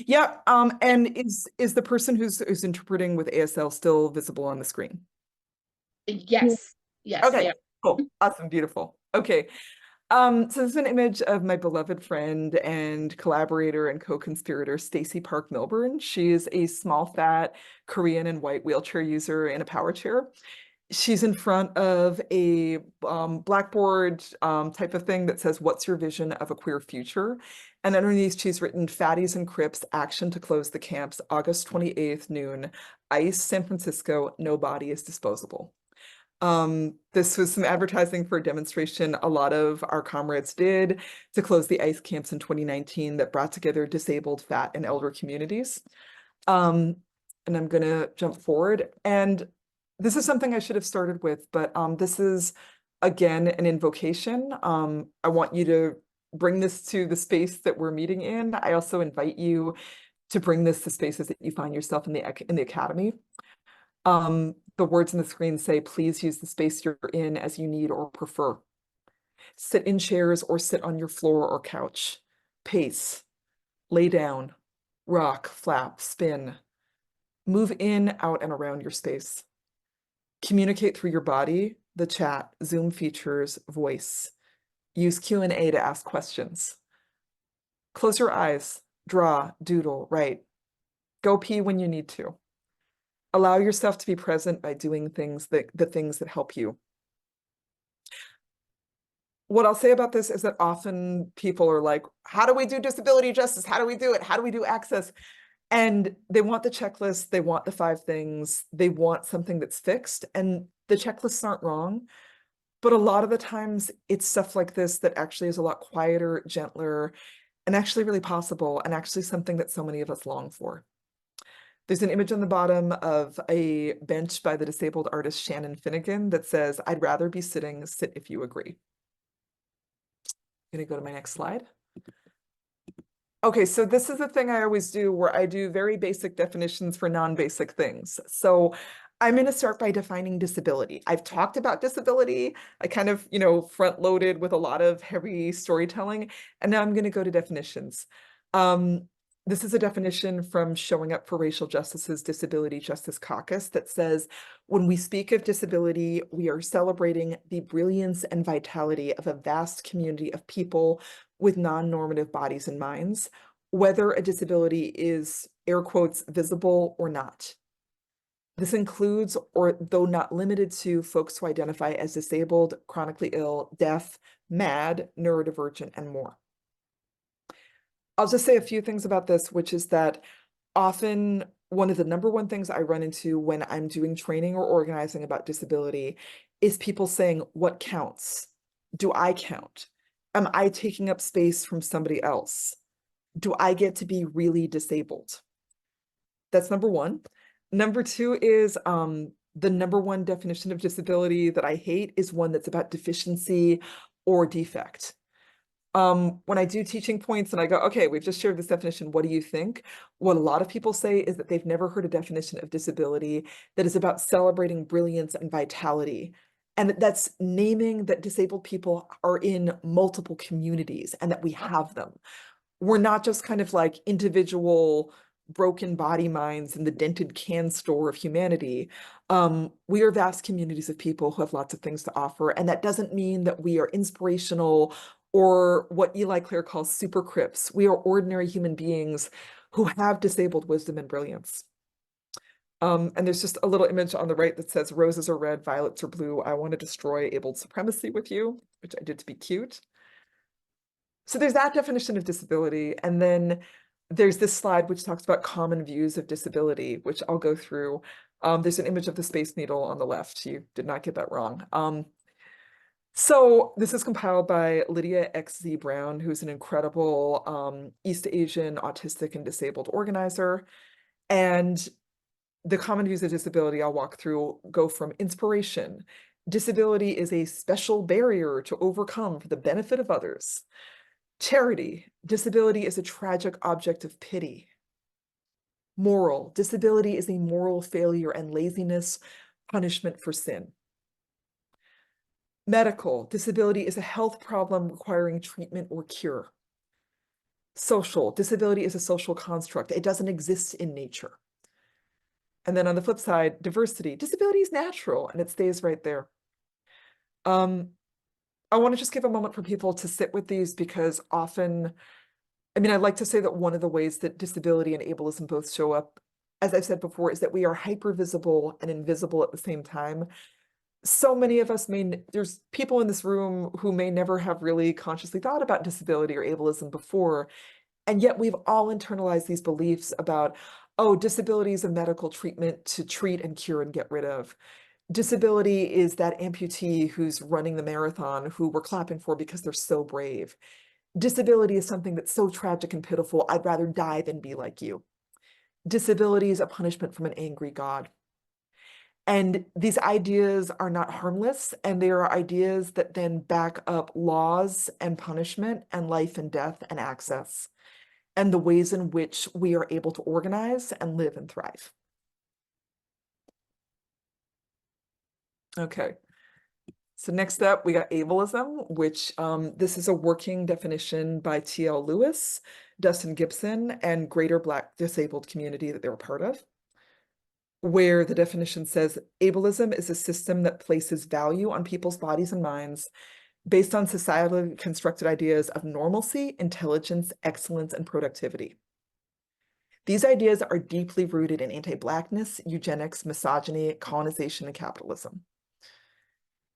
yeah, and is the person who's interpreting with ASL still visible on the screen? Yes. Yes. Okay, Yeah. cool, awesome, beautiful. Okay, so this is an image of my beloved friend and collaborator and co-conspirator, Stacy Park Milburn. She is a small, fat Korean and white wheelchair user in a power chair. She's in front of a blackboard type of thing that says, what's your vision of a queer future? And underneath she's written Fatties and Crips, action to close the camps, August 28th, noon, ICE, San Francisco, no body is disposable. This was some advertising for a demonstration a lot of our comrades did to close the ICE camps in 2019 that brought together disabled, fat, and elder communities. And I'm gonna jump forward. And this is something I should have started with, but this is, again, an invocation. I want you to bring this to the space that we're meeting in. I also invite you to bring this to spaces that you find yourself in the academy. The words on the screen say, please use the space you're in as you need or prefer. Sit in chairs or sit on your floor or couch. Pace, lay down, rock, flap, spin. Move in, out, and around your space. Communicate through your body, the chat, Zoom features, voice. Use Q&A to ask questions. Close your eyes, draw, doodle, write. Go pee when you need to. Allow yourself to be present by doing the things that help you. What I'll say about this is that often people are like, how do we do disability justice? How do we do it? How do we do access? And they want the checklist, they want the 5 things, they want something that's fixed, and the checklists aren't wrong. But a lot of the times it's stuff like this that actually is a lot quieter, gentler, and actually really possible, and actually something that so many of us long for. There's an image on the bottom of a bench by the disabled artist Shannon Finnegan that says, "I'd rather be sitting, sit if you agree." I'm gonna go to my next slide. Okay, so this is the thing I always do where I do very basic definitions for non-basic things. So I'm going to start by defining disability. I've talked about disability. I kind of, front loaded with a lot of heavy storytelling, and now I'm going to go to definitions. This is a definition from Showing Up for Racial Justice's Disability Justice Caucus that says, when we speak of disability, we are celebrating the brilliance and vitality of a vast community of people with non-normative bodies and minds, whether a disability is, air quotes, visible or not. This includes, or though not limited to, folks who identify as disabled, chronically ill, deaf, mad, neurodivergent, and more. I'll just say a few things about this, which is that often one of the number one things I run into when I'm doing training or organizing about disability is people saying, what counts? Do I count? Am I taking up space from somebody else? Do I get to be really disabled? That's number one. Number two is the number one definition of disability that I hate is one that's about deficiency or defect. When I do teaching points and I go, okay, we've just shared this definition, what do you think? What a lot of people say is that they've never heard a definition of disability that is about celebrating brilliance and vitality. And that's naming that disabled people are in multiple communities and that we have them. We're not just kind of like individual broken body minds in the dented can store of humanity. We are vast communities of people who have lots of things to offer. And that doesn't mean that we are inspirational or what Eli Clare calls super crips. We are ordinary human beings who have disabled wisdom and brilliance. And there's just a little image on the right that says, roses are red, violets are blue. I want to destroy abled supremacy with you, which I did to be cute. So there's that definition of disability. And then there's this slide which talks about common views of disability, which I'll go through. There's an image of the Space Needle on the left. You did not get that wrong. So this is compiled by Lydia XZ Brown, who's an incredible East Asian autistic and disabled organizer. And the common views of disability I'll walk through go from inspiration. Disability is a special barrier to overcome for the benefit of others. Charity, disability is a tragic object of pity. Moral, disability is a moral failure and laziness, punishment for sin. Medical, disability is a health problem requiring treatment or cure. Social, disability is a social construct. It doesn't exist in nature. And then on the flip side, diversity, disability is natural, and it stays right there. I want to just give a moment for people to sit with these because often, I'd like to say that one of the ways that disability and ableism both show up, as I've said before, is that we are hyper-visible and invisible at the same time. So many of us there's people in this room who may never have really consciously thought about disability or ableism before, and yet we've all internalized these beliefs about, oh, disability is a medical treatment to treat and cure and get rid of. Disability is that amputee who's running the marathon who we're clapping for because they're so brave. Disability is something that's so tragic and pitiful, I'd rather die than be like you. Disability is a punishment from an angry God. And these ideas are not harmless, and they are ideas that then back up laws and punishment and life and death and access, and the ways in which we are able to organize and live and thrive. Okay, so next up, we got ableism, which this is a working definition by T.L. Lewis, Dustin Gibson, and Greater Black Disabled Community that they were part of, where the definition says, ableism is a system that places value on people's bodies and minds based on societally constructed ideas of normalcy, intelligence, excellence, and productivity. These ideas are deeply rooted in anti-Blackness, eugenics, misogyny, colonization, and capitalism.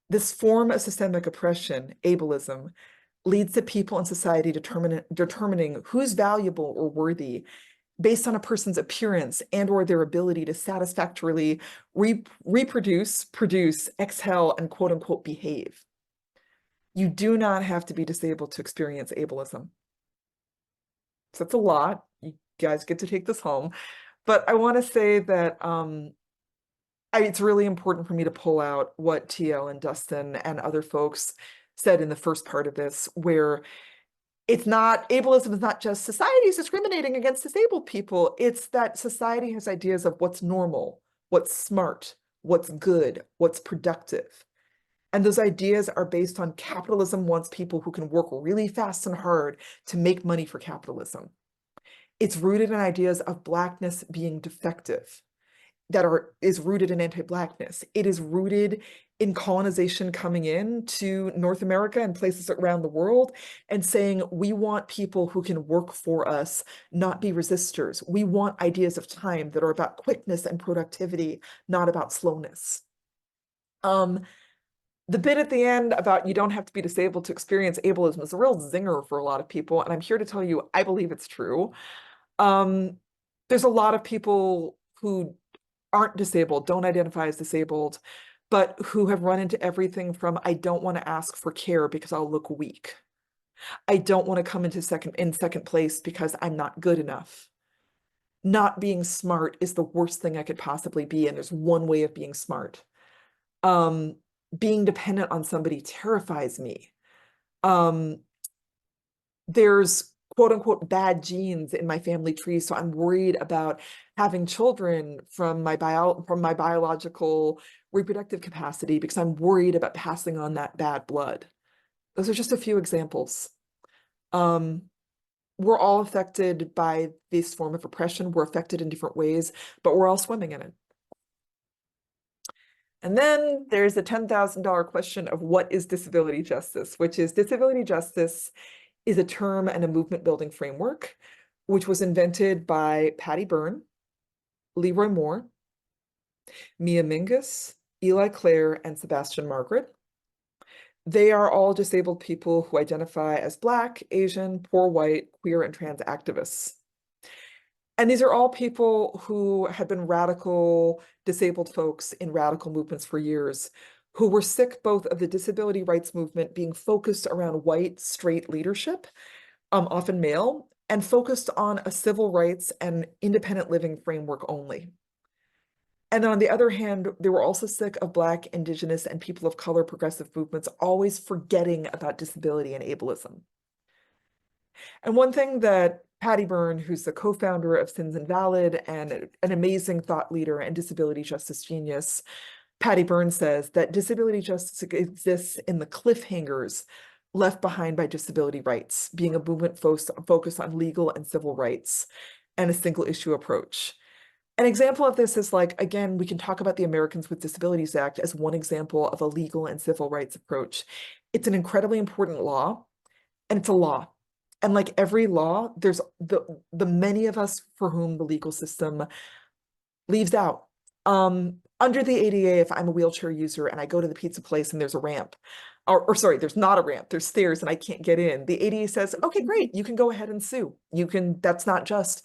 This form of systemic oppression, ableism, leads to people in society determining who's valuable or worthy, based on a person's appearance and or their ability to satisfactorily reproduce, produce, exhale, and quote unquote behave. You do not have to be disabled to experience ableism. So that's a lot. You guys get to take this home. But I want to say that it's really important for me to pull out what TL and Dustin and other folks said in the first part of this, where it's not, ableism is not just society is discriminating against disabled people. It's that society has ideas of what's normal, what's smart, what's good, what's productive. And those ideas are based on capitalism wants people who can work really fast and hard to make money for capitalism. It's rooted in ideas of Blackness being defective, is rooted in anti-Blackness. It is rooted in colonization coming in to North America and places around the world and saying, we want people who can work for us, not be resistors. We want ideas of time that are about quickness and productivity, not about slowness. The bit at the end about you don't have to be disabled to experience ableism is a real zinger for a lot of people. And I'm here to tell you, I believe it's true. There's a lot of people who aren't disabled, don't identify as disabled, but who have run into everything from, I don't want to ask for care because I'll look weak. I don't want to come into second place because I'm not good enough. Not being smart is the worst thing I could possibly be. And there's one way of being smart. Being dependent on somebody terrifies me. There's quote unquote bad genes in my family tree, so I'm worried about having children from my biological reproductive capacity because I'm worried about passing on that bad blood. Those are just a few examples. We're all affected by this form of oppression. We're affected in different ways, but we're all swimming in it. And then there's the $10,000 question of what is disability justice, which is disability justice is a term and a movement building framework, which was invented by Patty Byrne, Leroy Moore, Mia Mingus, Eli Clare, and Sebastian Margaret. They are all disabled people who identify as Black, Asian, poor white, queer, and trans activists. And these are all people who had been radical disabled folks in radical movements for years, who were sick both of the disability rights movement being focused around white, straight leadership, often male, and focused on a civil rights and independent living framework only. And then on the other hand, they were also sick of Black, Indigenous, and people of color progressive movements, always forgetting about disability and ableism. And one thing that Patty Byrne, who's the co-founder of Sins Invalid and an amazing thought leader and disability justice genius, Patty Byrne says that disability justice exists in the cliffhangers left behind by disability rights, being a movement focused on legal and civil rights and a single issue approach. An example of this is like, again, we can talk about the Americans with Disabilities Act as one example of a legal and civil rights approach. It's an incredibly important law, and it's a law. And like every law, there's the many of us for whom the legal system leaves out. Under the ADA, if I'm a wheelchair user and I go to the pizza place and there's a ramp, or sorry, there's not a ramp, there's stairs and I can't get in, the ADA says, okay, great, you can go ahead and sue. That's not just,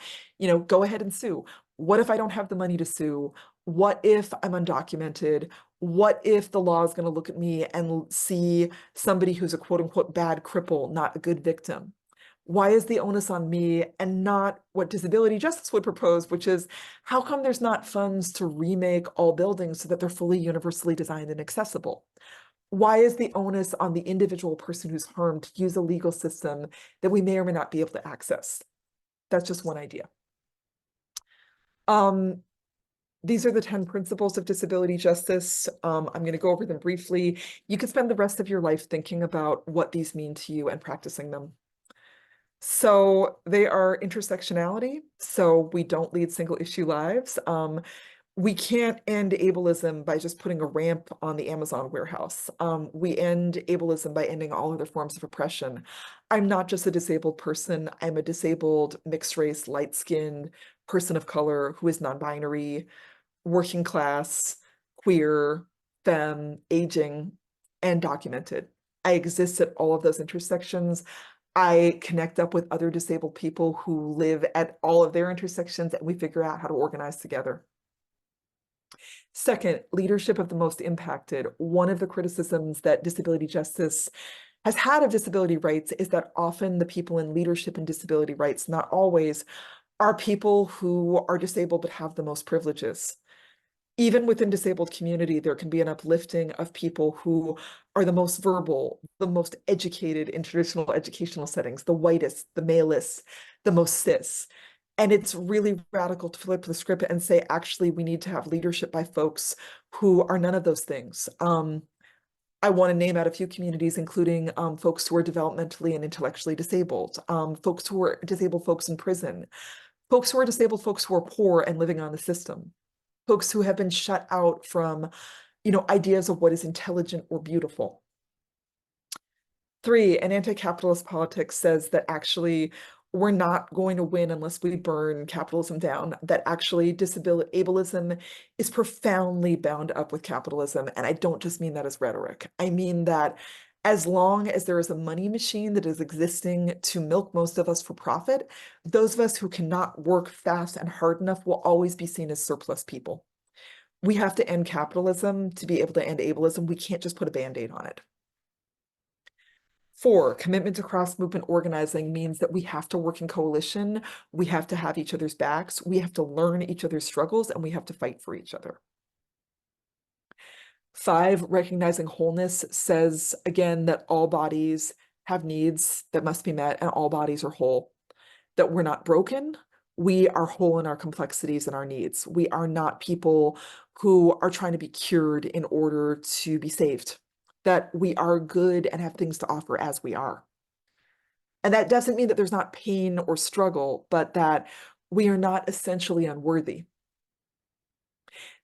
go ahead and sue. What if I don't have the money to sue? What if I'm undocumented? What if the law is going to look at me and see somebody who's a quote unquote bad cripple, not a good victim? Why is the onus on me and not what disability justice would propose, which is how come there's not funds to remake all buildings so that they're fully universally designed and accessible? Why is the onus on the individual person who's harmed to use a legal system that we may or may not be able to access? That's just one idea. These are the 10 principles of disability justice. I'm going to go over them briefly. You could spend the rest of your life thinking about what these mean to you and practicing them. So they are intersectionality. So we don't lead single issue lives. We can't end ableism by just putting a ramp on the Amazon warehouse. We end ableism by ending all other forms of oppression. I'm not just a disabled person. I'm a disabled, mixed race, light-skinned person of color who is non-binary, working class, queer, femme, aging, and documented. I exist at all of those intersections. I connect up with other disabled people who live at all of their intersections, and we figure out how to organize together. Second, leadership of the most impacted. One of the criticisms that disability justice has had of disability rights is that often the people in leadership and disability rights, not always, are people who are disabled but have the most privileges. Even within disabled community, there can be an uplifting of people who are the most verbal, the most educated in traditional educational settings, the whitest, the malest, the most cis. And it's really radical to flip the script and say, actually, we need to have leadership by folks who are none of those things. I want to name out a few communities, including folks who are developmentally and intellectually disabled, folks who are disabled folks in prison, folks who are disabled folks who are poor and living on the system, folks who have been shut out from, ideas of what is intelligent or beautiful. 3, an anti-capitalist politics says that actually we're not going to win unless we burn capitalism down, that actually ableism is profoundly bound up with capitalism. And I don't just mean that as rhetoric. I mean that as long as there is a money machine that is existing to milk most of us for profit, those of us who cannot work fast and hard enough will always be seen as surplus people. We have to end capitalism to be able to end ableism. We can't just put a Band-Aid on it. 4, commitment to cross-movement organizing means that we have to work in coalition, we have to have each other's backs, we have to learn each other's struggles, and we have to fight for each other. 5, recognizing wholeness says, again, that all bodies have needs that must be met, and all bodies are whole. That we're not broken, we are whole in our complexities and our needs. We are not people who are trying to be cured in order to be saved. That we are good and have things to offer as we are. And that doesn't mean that there's not pain or struggle, but that we are not essentially unworthy.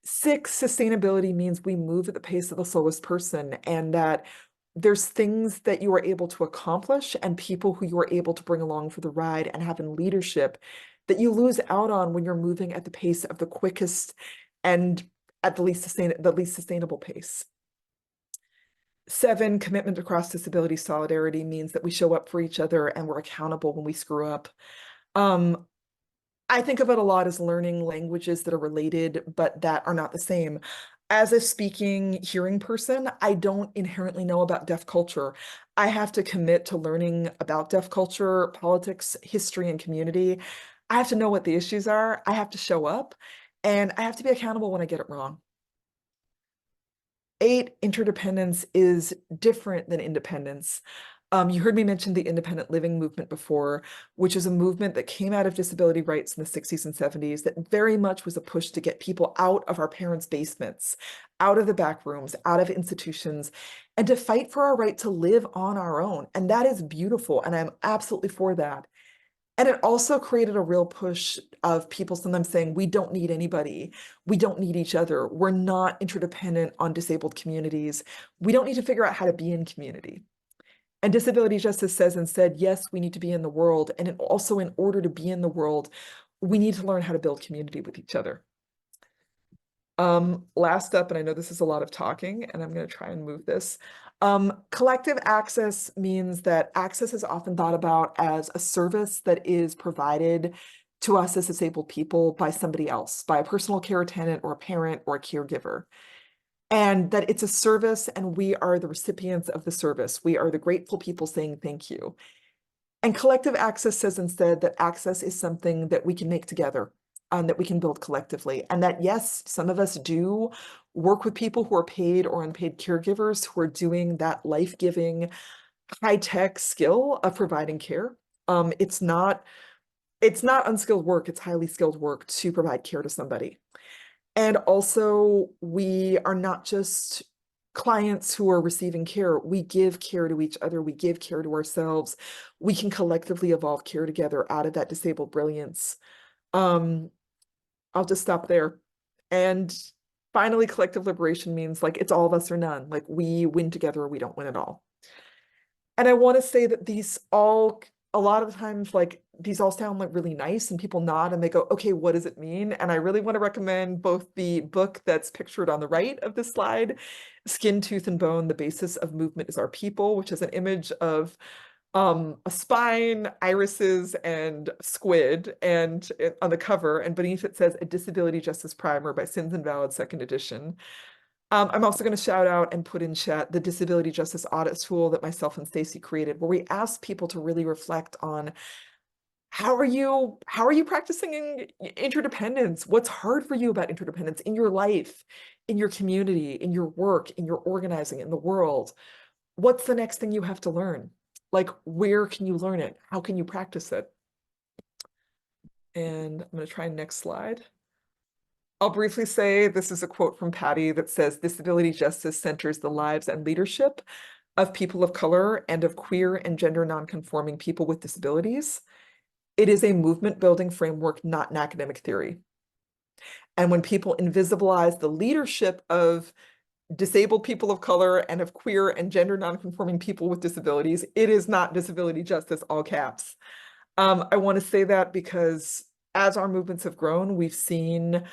6, sustainability means we move at the pace of the slowest person, and that there's things that you are able to accomplish and people who you are able to bring along for the ride and have in leadership that you lose out on when you're moving at the pace of the quickest and at the least sustainable pace. 7, commitment to cross-disability solidarity means that we show up for each other and we're accountable when we screw up. I think of it a lot as learning languages that are related, but that are not the same. As a speaking hearing person, I don't inherently know about deaf culture. I have to commit to learning about deaf culture, politics, history, and community. I have to know what the issues are. I have to show up, and I have to be accountable when I get it wrong. 8, interdependence is different than independence. You heard me mention the independent living movement before, which is a movement that came out of disability rights in the 60s and 70s that very much was a push to get people out of our parents' basements, out of the back rooms, out of institutions, and to fight for our right to live on our own. And that is beautiful, and I'm absolutely for that. And it also created a real push of people sometimes saying, we don't need anybody. We don't need each other. We're not interdependent on disabled communities. We don't need to figure out how to be in community. And disability justice says instead, yes, we need to be in the world. And also in order to be in the world, we need to learn how to build community with each other. Last up, and I know this is a lot of talking, and I'm going to try and move this. Collective access means that access is often thought about as a service that is provided to us as disabled people by somebody else, by a personal care attendant or a parent or a caregiver. And that it's a service and we are the recipients of the service. We are the grateful people saying thank you. And collective access says instead that access is something that we can make together, that we can build collectively. And that, yes, some of us do work with people who are paid or unpaid caregivers who are doing that life-giving, high-tech skill of providing care. It's not unskilled work, it's highly skilled work to provide care to somebody. And also, we are not just clients who are receiving care. We give care to each other. We give care to ourselves. We can collectively evolve care together out of that disabled brilliance. I'll just stop there. And finally, collective liberation means like it's all of us or none. Like we win together or we don't win at all. And I want to say that these all, a lot of the times, like these all sound like really nice and people nod and they go, okay, what does it mean? And I really want to recommend both the book that's pictured on the right of this slide, Skin, Tooth, and Bone, The Basis of Movement is Our People, which is an image of a spine, irises, and squid, and on the cover, and beneath it says a disability justice primer by Sins Invalid second edition. I'm also going to shout out and put in chat the disability justice audit tool that myself and Stacy created, where we ask people to really reflect on how are you practicing interdependence? What's hard for you about interdependence in your life, in your community, in your work, in your organizing, in the world? What's the next thing you have to learn? Like, where can you learn it? How can you practice it? And I'm going to try next slide. I'll briefly say this is a quote from Patty that says, disability justice centers the lives and leadership of people of color and of queer and gender nonconforming people with disabilities. It is a movement building framework, not an academic theory. And when people invisibilize the leadership of disabled people of color and of queer and gender nonconforming people with disabilities, it is not disability justice, all caps. I want to say that because as our movements have grown, we've seen,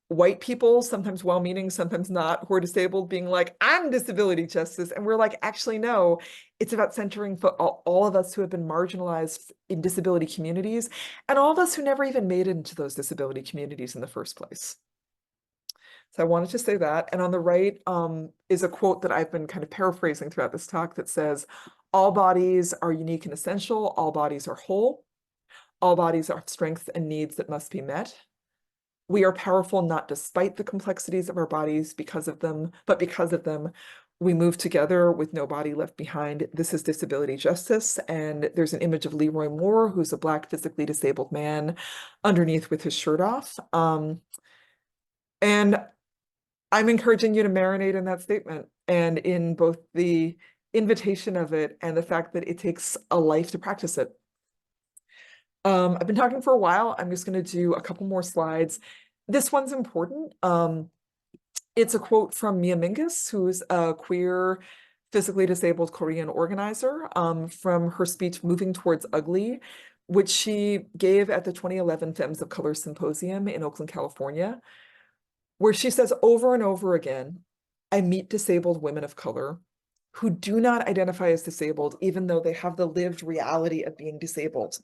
white people, sometimes well-meaning, sometimes not, who are disabled, being like, I'm disability justice. And we're like, actually, no, it's about centering for all of us who have been marginalized in disability communities and all of us who never even made it into those disability communities in the first place. So I wanted to say that. And on the right is a quote that I've been kind of paraphrasing throughout this talk that says, all bodies are unique and essential. All bodies are whole. All bodies have strengths and needs that must be met. We are powerful not despite the complexities of our bodies because of them, but because of them. We move together with no body left behind. This is disability justice. And there's an image of Leroy Moore, who's a Black physically disabled man underneath with his shirt off. And I'm encouraging you to marinate in that statement and in both the invitation of it and the fact that it takes a life to practice it. I've been talking for a while. I'm just going to do a couple more slides. This one's important. It's a quote from Mia Mingus, who's a queer, physically disabled Korean organizer, from her speech Moving Towards Ugly, which she gave at the 2011 Femmes of Color Symposium in Oakland, California, where she says over and over again, I meet disabled women of color who do not identify as disabled, even though they have the lived reality of being disabled.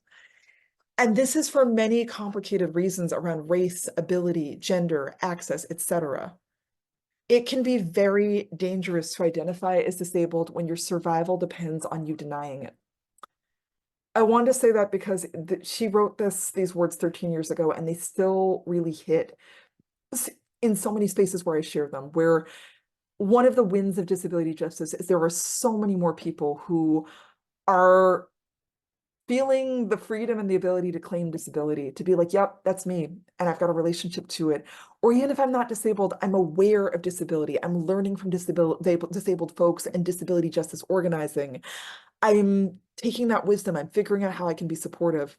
And this is for many complicated reasons around race, ability, gender, access, etc. It can be very dangerous to identify as disabled when your survival depends on you denying it. I wanted to say that because she wrote these words 13 years ago, and they still really hit in so many spaces where I share them, where one of the wins of disability justice is there are so many more people who are feeling the freedom and the ability to claim disability, to be like, yep, that's me, and I've got a relationship to it. Or even if I'm not disabled, I'm aware of disability. I'm learning from disabled folks and disability justice organizing. I'm taking that wisdom. I'm figuring out how I can be supportive.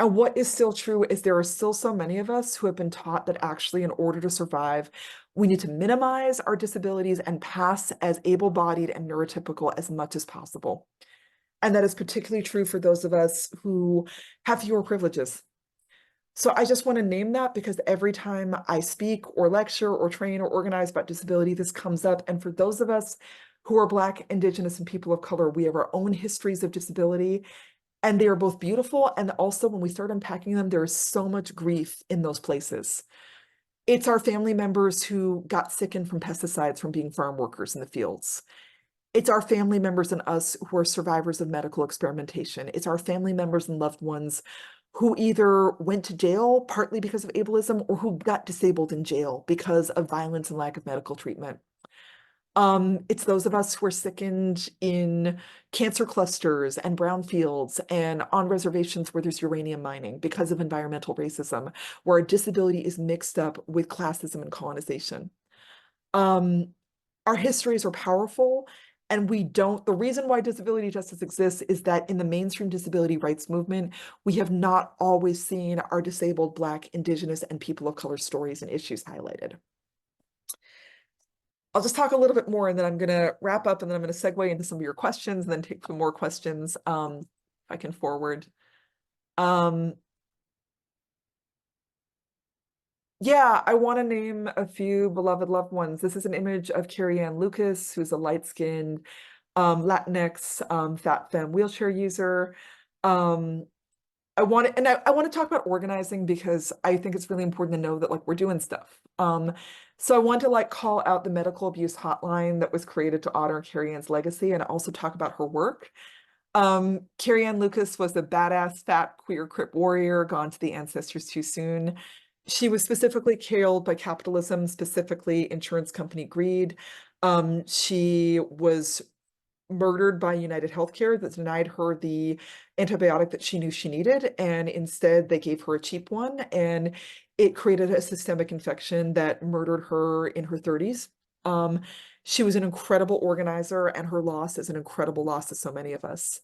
And what is still true is there are still so many of us who have been taught that actually in order to survive, we need to minimize our disabilities and pass as able-bodied and neurotypical as much as possible. And that is particularly true for those of us who have fewer privileges. So I just want to name that because every time I speak or lecture or train or organize about disability, this comes up. And for those of us who are Black, Indigenous, and people of color, we have our own histories of disability, and they are both beautiful. And also when we start unpacking them, there is so much grief in those places. It's our family members who got sickened from pesticides from being farm workers in the fields. It's our family members and us who are survivors of medical experimentation. It's our family members and loved ones who either went to jail partly because of ableism or who got disabled in jail because of violence and lack of medical treatment. It's those of us who are sickened in cancer clusters and brownfields and on reservations where there's uranium mining because of environmental racism, where our disability is mixed up with classism and colonization. Our histories are powerful, and the reason why disability justice exists is that in the mainstream disability rights movement, we have not always seen our disabled Black, Indigenous, and people of color stories and issues highlighted. I'll just talk a little bit more and then I'm going to wrap up and then I'm going to segue into some of your questions and then take some more questions if I can forward. Yeah, I want to name a few beloved loved ones. This is an image of Carrie Ann Lucas, who's a light-skinned Latinx, fat femme wheelchair user. I want to, and I want to talk about organizing because I think it's really important to know that like we're doing stuff. So I want to like call out the medical abuse hotline that was created to honor Carrie Ann's legacy and also talk about her work. Carrie Ann Lucas was a badass fat queer Crip warrior gone to the ancestors too soon. She was specifically killed by capitalism, specifically insurance company greed. She was murdered by United Healthcare that denied her the antibiotic that she knew she needed, and instead they gave her a cheap one, and it created a systemic infection that murdered her in her 30s. She was an incredible organizer, and her loss is an incredible loss to so many of us.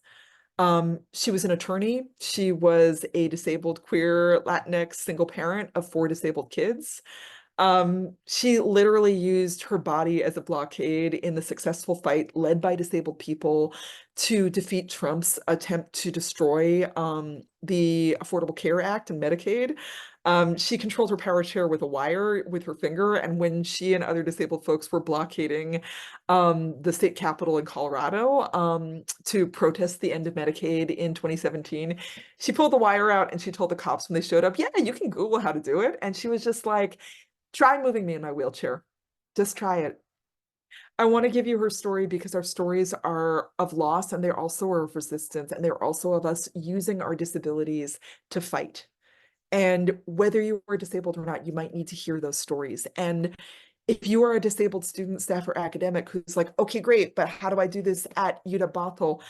She was an attorney. She was a disabled queer Latinx single parent of 4 disabled kids. She literally used her body as a blockade in the successful fight led by disabled people to defeat Trump's attempt to destroy the Affordable Care Act and Medicaid. She controlled her power chair with a wire with her finger, and when she and other disabled folks were blockading the state capitol in Colorado to protest the end of Medicaid in 2017, she pulled the wire out and she told the cops when they showed up, yeah, you can Google how to do it. And she was just like, try moving me in my wheelchair. Just try it. I want to give you her story because our stories are of loss and they're also of resistance and they're also of us using our disabilities to fight. And whether you are disabled or not, you might need to hear those stories. And if you are a disabled student, staff, or academic who's like, okay, great, but how do I do this at UW-Bothell?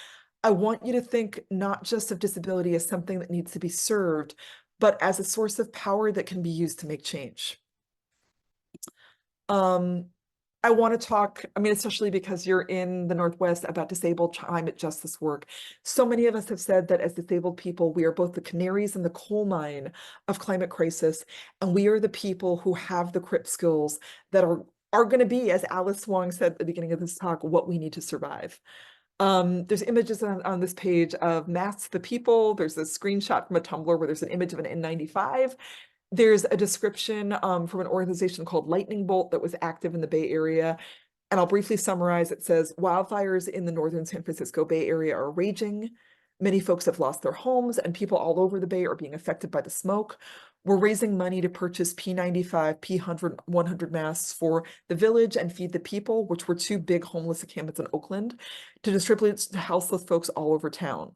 I want you to think not just of disability as something that needs to be served, but as a source of power that can be used to make change. I want to talk, I mean, especially because you're in the Northwest, about disabled climate justice work. So many of us have said that as disabled people, we are both the canaries in the coal mine of climate crisis, and we are the people who have the CRIP skills that are going to be, as Alice Wong said at the beginning of this talk, what we need to survive. There's images on this page of Masks the People. There's a screenshot from a Tumblr where there's an image of an N95. There's a description from an organization called Lightning Bolt that was active in the Bay Area. And I'll briefly summarize. It says, wildfires in the northern San Francisco Bay Area are raging. Many folks have lost their homes and people all over the Bay are being affected by the smoke. We're raising money to purchase P95, P100 masks for the Village and Feed the People, which were 2 big homeless encampments in Oakland, to distribute to houseless folks all over town.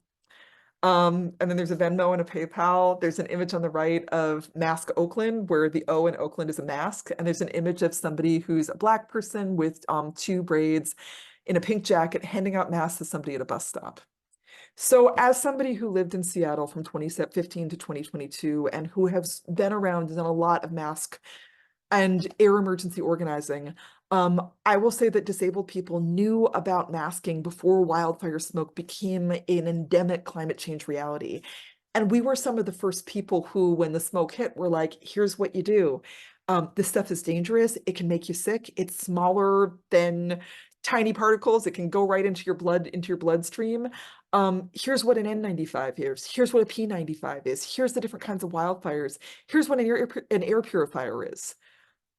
And then there's a Venmo and a PayPal. There's an image on the right of Mask Oakland, where the O in Oakland is a mask. And there's an image of somebody who's a Black person with 2 braids in a pink jacket handing out masks to somebody at a bus stop. So as somebody who lived in Seattle from 2015 to 2022 and who has been around and done a lot of mask and air emergency organizing, I will say that disabled people knew about masking before wildfire smoke became an endemic climate change reality. And we were some of the first people who, when the smoke hit, were like, here's what you do. This stuff is dangerous. It can make you sick. It's smaller than tiny particles. It can go right into your blood, into your bloodstream. Here's what an N95 is. Here's what a P95 is. Here's the different kinds of wildfires. Here's what an air purifier is.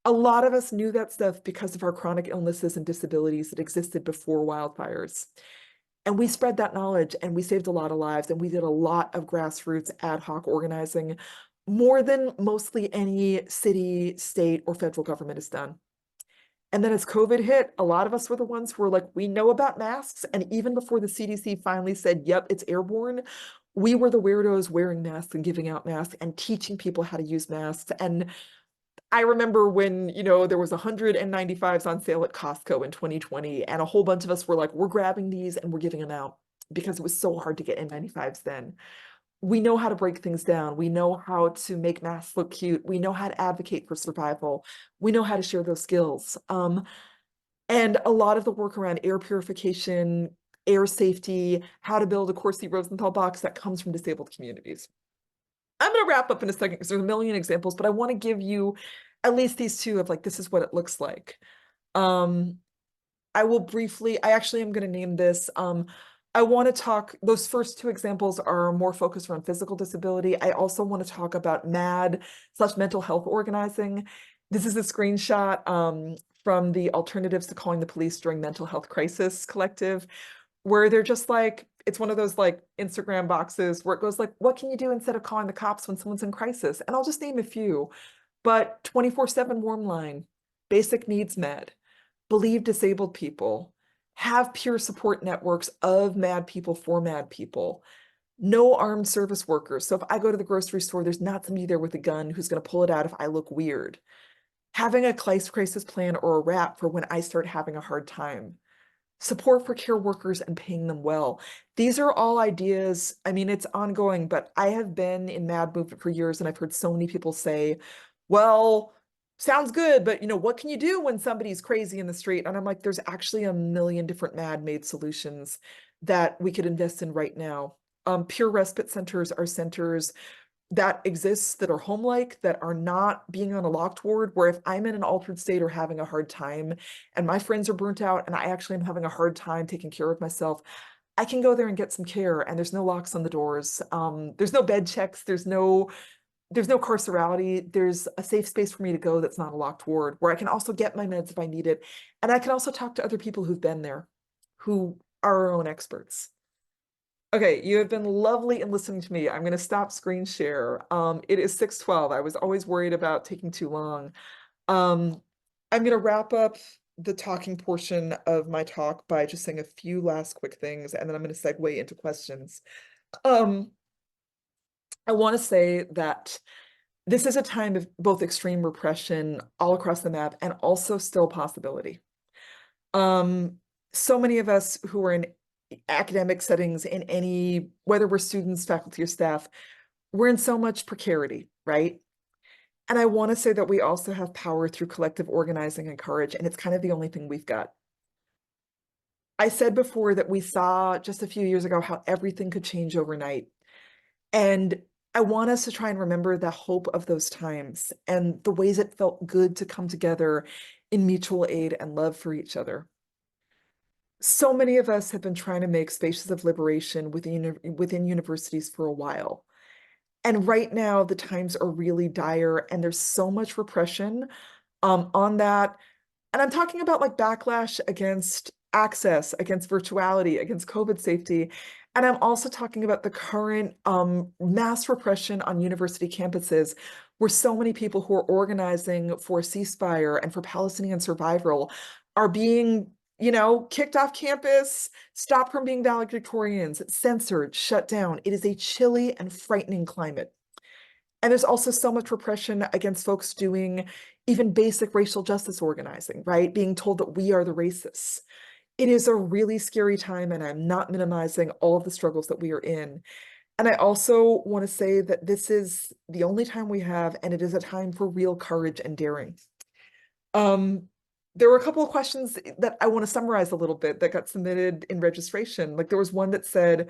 A lot of us knew that stuff because of our chronic illnesses and disabilities that existed before wildfires. And we spread that knowledge and we saved a lot of lives and we did a lot of grassroots ad hoc organizing, more than mostly any city, state, or federal government has done. And then as COVID hit, a lot of us were the ones who were like, we know about masks. And even before the CDC finally said, yep, it's airborne, we were the weirdos wearing masks and giving out masks and teaching people how to use masks. And I remember when, there was 100 N95s on sale at Costco in 2020, and a whole bunch of us were like, we're grabbing these and we're giving them out because it was so hard to get N95s then. We know how to break things down. We know how to make masks look cute. We know how to advocate for survival. We know how to share those skills. And a lot of the work around air purification, air safety, how to build a Corsi Rosenthal box, that comes from disabled communities. I'm going to wrap up in a second because there's a million examples, but I want to give you at least these 2 of like, this is what it looks like. I will briefly, I actually am going to name this. I want to talk, those first 2 examples are more focused around physical disability. I also want to talk about MAD/mental health organizing. This is a screenshot from the Alternatives to Calling the Police During Mental Health Crisis Collective, where they're just like, it's one of those like Instagram boxes where it goes like, what can you do instead of calling the cops when someone's in crisis? And I'll just name a few, but 24/7 warm line, basic needs met, believe disabled people, have peer support networks of mad people for mad people, no armed service workers. So if I go to the grocery store, there's not somebody there with a gun who's going to pull it out if I look weird. Having a crisis plan or a wrap for when I start having a hard time. Support for care workers and paying them well. These are all ideas. I mean, it's ongoing, but I have been in MAD movement for years, and I've heard so many people say, well, sounds good, but what can you do when somebody's crazy in the street? And I'm like, there's actually a million different MAD made solutions that we could invest in right now. Peer respite centers are centers that exists that are home-like, that are not being on a locked ward, where if I'm in an altered state or having a hard time and my friends are burnt out and I actually am having a hard time taking care of myself, I can go there and get some care, and there's no locks on the doors. There's no bed checks. There's no carcerality. There's a safe space for me to go that's not a locked ward, where I can also get my meds if I need it. And I can also talk to other people who've been there, who are our own experts. Okay, you have been lovely in listening to me. I'm going to stop screen share. It is 6:12. I was always worried about taking too long. I'm going to wrap up the talking portion of my talk by just saying a few last quick things, and then I'm going to segue into questions. I want to say that this is a time of both extreme repression all across the map and also still possibility. So many of us who are in academic settings in any, whether we're students, faculty, or staff, we're in so much precarity, right? And I want to say that we also have power through collective organizing and courage, and it's kind of the only thing we've got. I said before that we saw just a few years ago how everything could change overnight. And I want us to try and remember the hope of those times and the ways it felt good to come together in mutual aid and love for each other. So many of us have been trying to make spaces of liberation within universities for a while. And right now, the times are really dire, and there's so much repression on that. And I'm talking about like backlash against access, against virtuality, against COVID safety. And I'm also talking about the current mass repression on university campuses, where so many people who are organizing for ceasefire and for Palestinian survival are being kicked off campus, stopped from being valedictorians, censored, shut down. It is a chilly and frightening climate. And there's also so much repression against folks doing even basic racial justice organizing, right? Being told that we are the racists. It is a really scary time, and I'm not minimizing all of the struggles that we are in. And I also want to say that this is the only time we have, and it is a time for real courage and daring. There were a couple of questions that I want to summarize a little bit that got submitted in registration. Like there was one that said,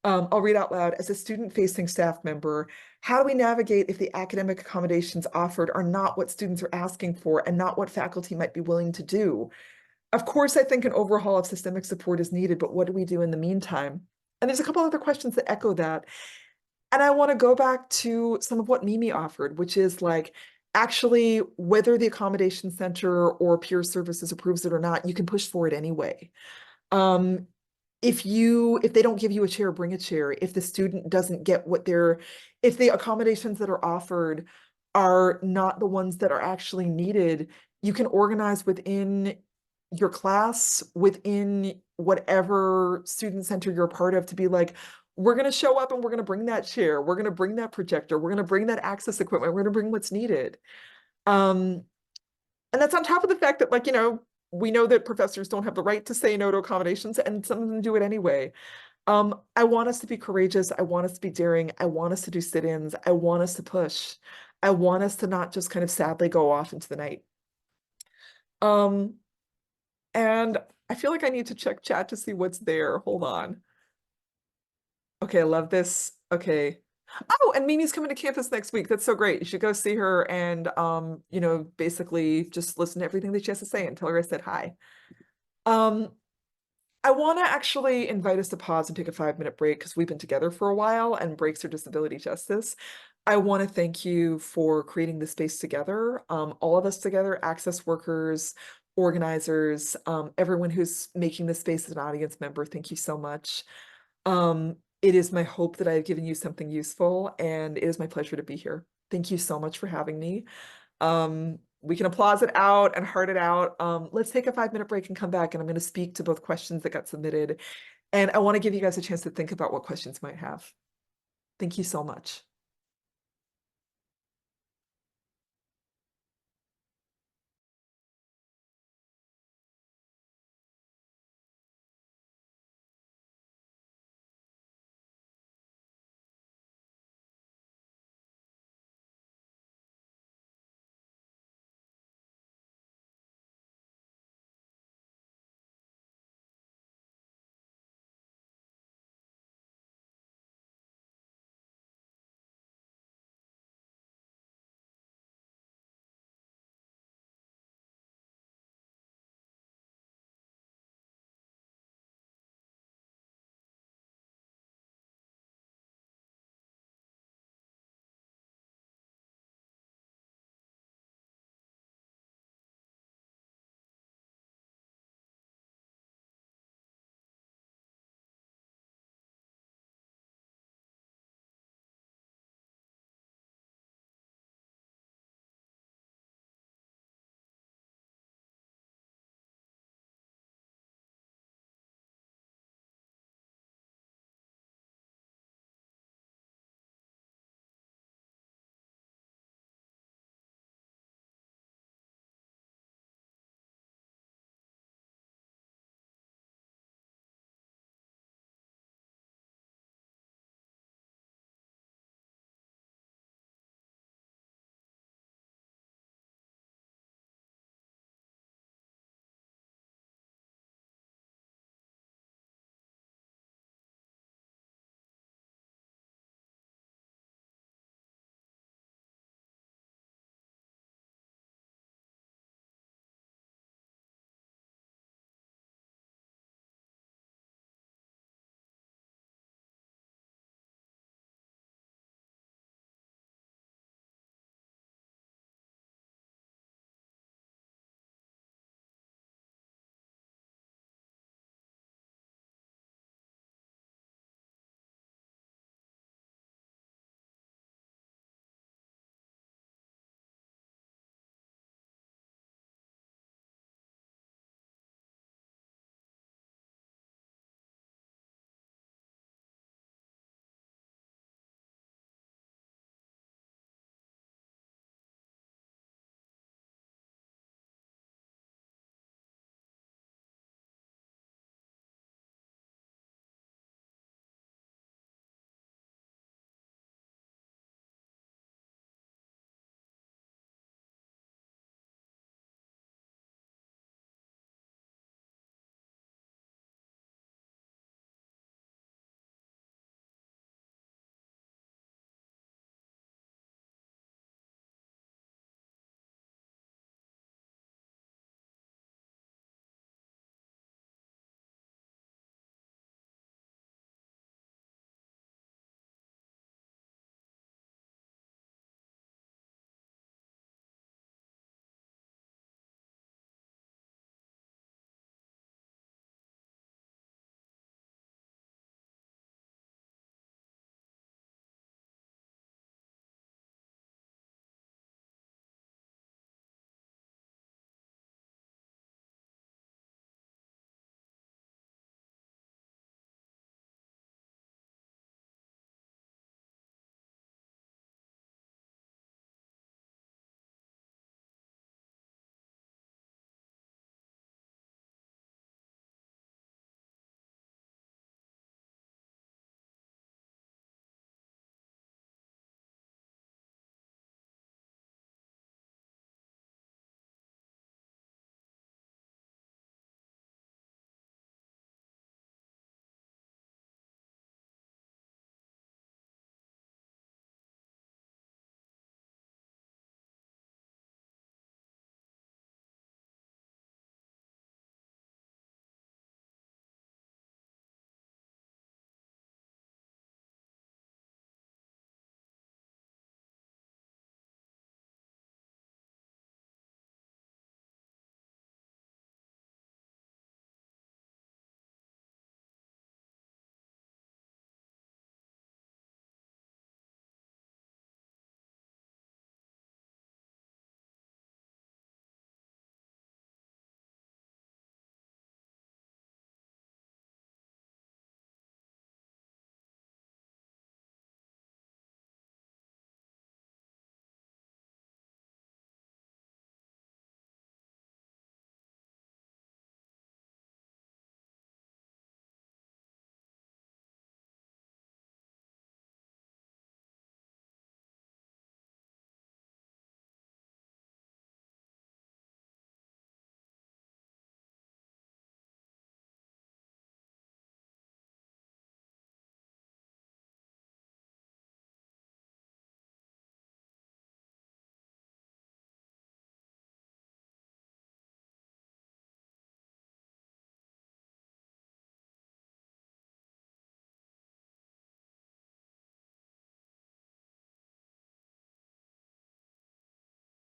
I'll read out loud, as a student-facing staff member, how do we navigate if the academic accommodations offered are not what students are asking for and not what faculty might be willing to do? Of course, I think an overhaul of systemic support is needed, but what do we do in the meantime? And there's a couple other questions that echo that. And I want to go back to some of what Mimi offered, which is like, actually, whether the accommodation center or peer services approves it or not, you can push for it anyway. If they don't give you a chair, bring a chair. If the student doesn't get if the accommodations that are offered are not the ones that are actually needed, you can organize within your class, within whatever student center you're a part of, to be like, we're going to show up and we're going to bring that chair. We're going to bring that projector. We're going to bring that access equipment. We're going to bring what's needed. And that's on top of the fact that, we know that professors don't have the right to say no to accommodations, and some of them do it anyway. I want us to be courageous. I want us to be daring. I want us to do sit-ins. I want us to push. I want us to not just kind of sadly go off into the night. And I feel like I need to check chat to see what's there. Hold on. Okay, I love this. Okay. Oh, and Mimi's coming to campus next week. That's so great. You should go see her and, basically just listen to everything that she has to say and tell her I said hi. I want to actually invite us to pause and take a 5-minute break because we've been together for a while, and breaks are disability justice. I want to thank you for creating this space together, all of us together, access workers, organizers, everyone who's making this space as an audience member, thank you so much. It is my hope that I've given you something useful, and it is my pleasure to be here. Thank you so much for having me. We can applause it out and heart it out. Let's take a 5-minute break and come back, and I'm going to speak to both questions that got submitted. And I want to give you guys a chance to think about what questions you might have. Thank you so much.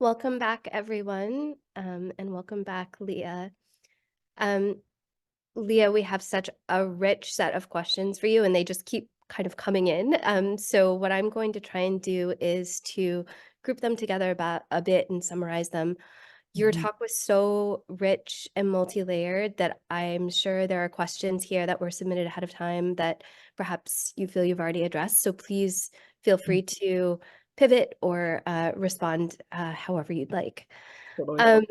Welcome back, everyone, and welcome back, Leah. Um, Leah, we have such a rich set of questions for you, and they just keep kind of coming in. So what I'm going to try and do is to group them together about a bit and summarize them. Your talk was so rich and multi-layered that I'm sure there are questions here that were submitted ahead of time that perhaps you feel you've already addressed. So please feel free to pivot or respond however you'd like. Totally.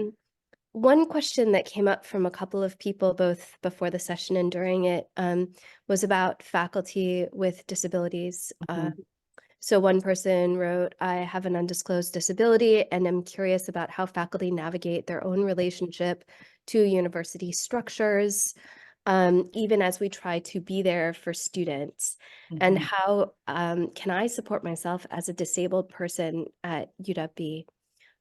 One question that came up from a couple of people, both before the session and during it, was about faculty with disabilities. So one person wrote, I have an undisclosed disability and am curious about how faculty navigate their own relationship to university structures, even as we try to be there for students. And how can I support myself as a disabled person at UWB?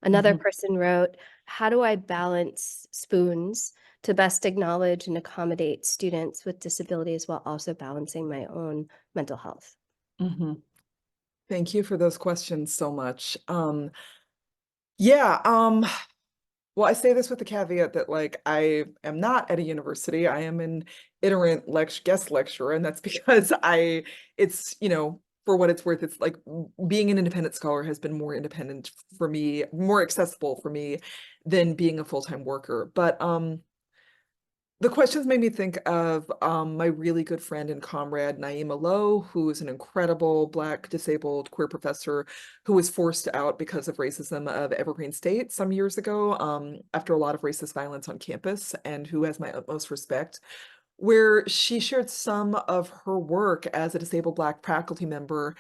Another person wrote, how do I balance spoons to best acknowledge and accommodate students with disabilities while also balancing my own mental health? Thank you for those questions so much. Yeah, well, I say this with the caveat that like I am not at a university. I am an iterant guest lecturer, and that's because it's, for what it's worth, it's like being an independent scholar has been more independent for me, more accessible for me than being a full-time worker. But the questions made me think of my really good friend and comrade, Naima Lowe, who is an incredible Black disabled queer professor who was forced out because of racism of Evergreen State some years ago after a lot of racist violence on campus, and who has my utmost respect, where she shared some of her work as a disabled Black faculty member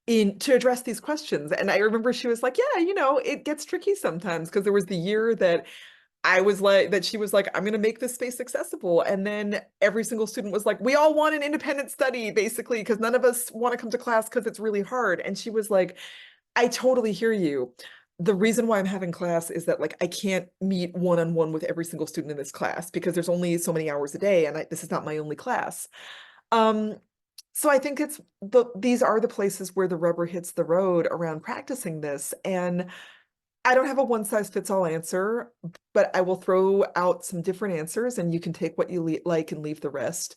to address these questions. And I remember she was like, yeah, it gets tricky sometimes, because there was the year that she was like, I'm going to make this space accessible. And then every single student was like, we all want an independent study, basically, because none of us want to come to class because it's really hard. And she was like, I totally hear you. The reason why I'm having class is that like I can't meet one-on-one with every single student in this class because there's only so many hours a day, and this is not my only class. So I think these are the places where the rubber hits the road around practicing this. And I don't have a one-size-fits-all answer, but I will throw out some different answers, and you can take what you like and leave the rest.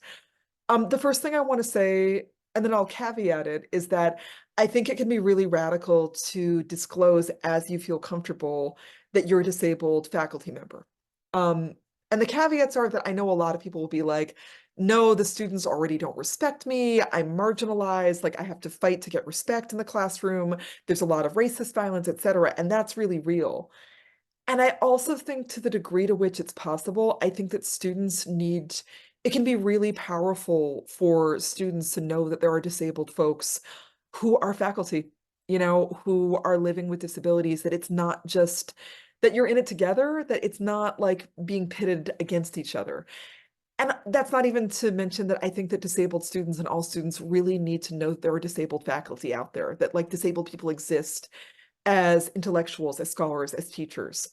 The first thing I want to say, and then I'll caveat it, is that I think it can be really radical to disclose as you feel comfortable that you're a disabled faculty member. And the caveats are that I know a lot of people will be like, no, the students already don't respect me. I'm marginalized. Like I have to fight to get respect in the classroom. There's a lot of racist violence, et cetera. And that's really real. And I also think to the degree to which it's possible, I think that it can be really powerful for students to know that there are disabled folks who are faculty, who are living with disabilities, that it's not just that you're in it together, that it's not like being pitted against each other. And that's not even to mention that I think that disabled students and all students really need to know that there are disabled faculty out there, that like disabled people exist as intellectuals, as scholars, as teachers.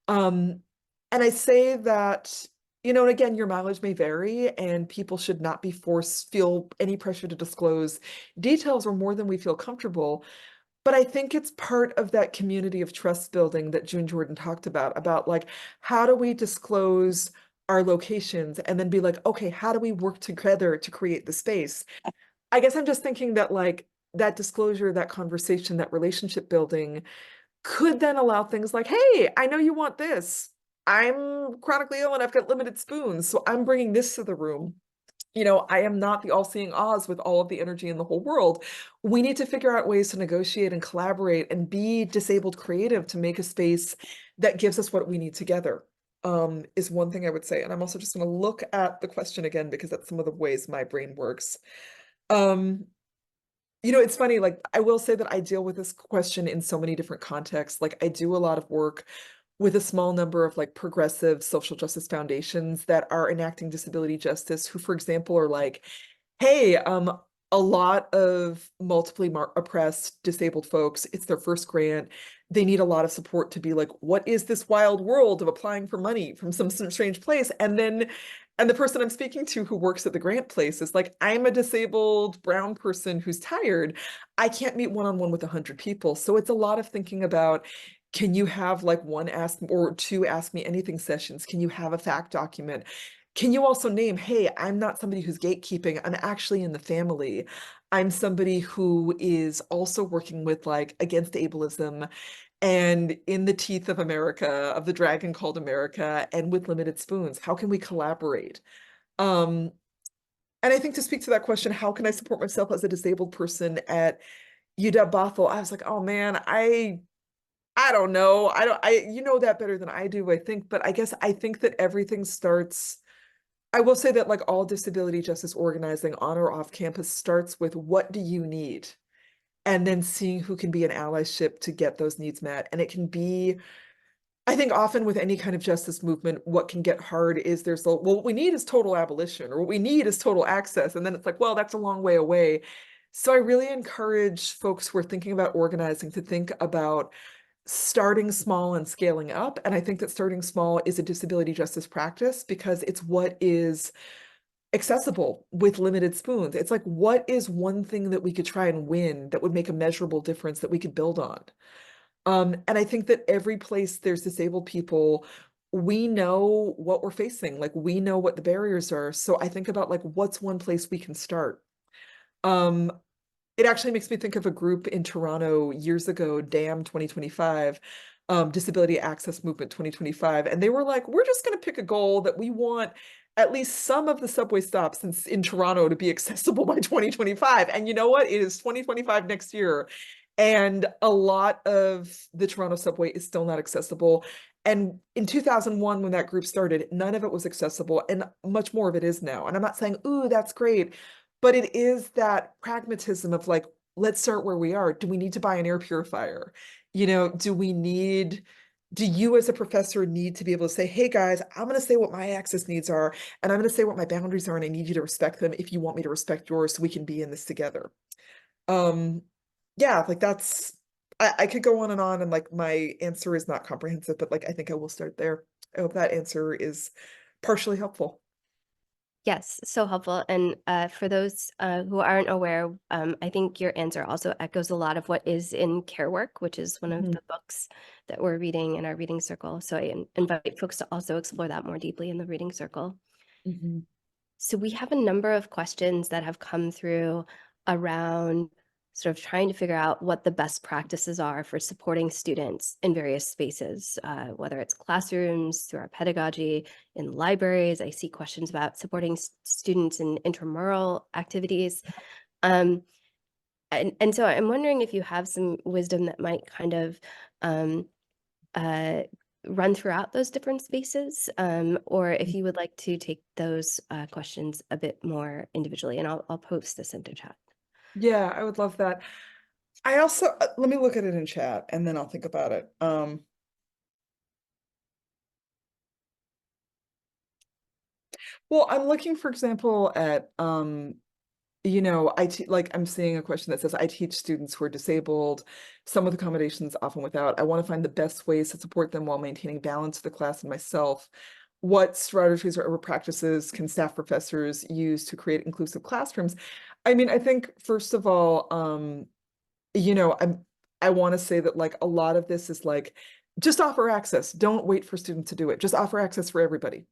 And I say that, and again, your mileage may vary, and people should not feel any pressure to disclose details or more than we feel comfortable. But I think it's part of that community of trust building that June Jordan talked about like, how do we disclose our locations and then be like, okay, how do we work together to create the space? I guess I'm just thinking that like that disclosure, that conversation, that relationship building could then allow things like, hey, I know you want this. I'm chronically ill and I've got limited spoons, so I'm bringing this to the room. I am not the all-seeing Oz with all of the energy in the whole world. We need to figure out ways to negotiate and collaborate and be disabled creative to make a space that gives us what we need together, is one thing I would say. And I'm also just going to look at the question again, because that's some of the ways my brain works. It's funny, like I will say that I deal with this question in so many different contexts. Like I do a lot of work with a small number of like progressive social justice foundations that are enacting disability justice, who, for example, are like, hey, a lot of multiply oppressed disabled folks, it's their first grant. They need a lot of support to be like, what is this wild world of applying for money from some strange place? And the person I'm speaking to who works at the grant place is like, I'm a disabled brown person who's tired. I can't meet one-on-one with 100 people. So it's a lot of thinking about, Can you have like one ask or two ask me anything sessions? Can you have a fact document? Can you also name, hey, I'm not somebody who's gatekeeping, I'm actually in the family. I'm somebody who is also working with like against ableism and in the teeth of America, of the dragon called America, and with limited spoons. How can we collaborate? And I think to speak to that question, how can I support myself as a disabled person at UW Bothell? I was like, oh man, I don't know. You know that better than I do, I think, but I think that everything starts. I will say that like all disability justice organizing on or off campus starts with what do you need? And then seeing who can be an allyship to get those needs met. And it can be, I think often with any kind of justice movement, what can get hard is well, what we need is total abolition, or what we need is total access. And then it's like, well, that's a long way away. So I really encourage folks who are thinking about organizing to think about starting small and scaling up. And I think that starting small is a disability justice practice because it's what is accessible with limited spoons. It's like, what is one thing that we could try and win that would make a measurable difference that we could build on? And I think that every place there's disabled people, we know what we're facing. Like we know what the barriers are. So I think about like, what's one place we can start? It actually makes me think of a group in Toronto years ago, DAM 2025, Disability Access Movement 2025. And they were like, we're just going to pick a goal that we want at least some of the subway stops in Toronto to be accessible by 2025. And you know what? It is 2025 next year. And a lot of the Toronto subway is still not accessible. And in 2001, when that group started, none of it was accessible, and much more of it is now. And I'm not saying, ooh, that's great. But it is that pragmatism of like, let's start where we are. Do we need to buy an air purifier? You know, do you as a professor need to be able to say, hey guys, I'm going to say what my access needs are, and I'm going to say what my boundaries are, and I need you to respect them if you want me to respect yours so we can be in this together. Yeah, like I could go on, and like my answer is not comprehensive, but like I think I will start there. I hope that answer is partially helpful. Yes, so helpful. And for those who aren't aware, I think your answer also echoes a lot of what is in Care Work, which is one of the books that we're reading in our reading circle. So I invite folks to also explore that more deeply in the reading circle. So we have a number of questions that have come through around sort of trying to figure out what the best practices are for supporting students in various spaces, whether it's classrooms, through our pedagogy, in libraries. I see questions about supporting students in intramural activities. And so I'm wondering if you have some wisdom that might kind of run throughout those different spaces, or if you would like to take those questions a bit more individually, and I'll post this into chat. Yeah, I would love that. I also, let me look at it in chat and then I'll think about it. Well, I'm looking, for example, at, you know, I'm seeing a question that says, I teach students who are disabled, some with accommodations, often without. I want to find the best ways to support them while maintaining balance to the class and myself. What strategies or practices can staff professors use to create inclusive classrooms? I mean, I think, first of all, you know, I want to say that like a lot of this is like, just offer access. Don't wait for students to do it. Just offer access for everybody.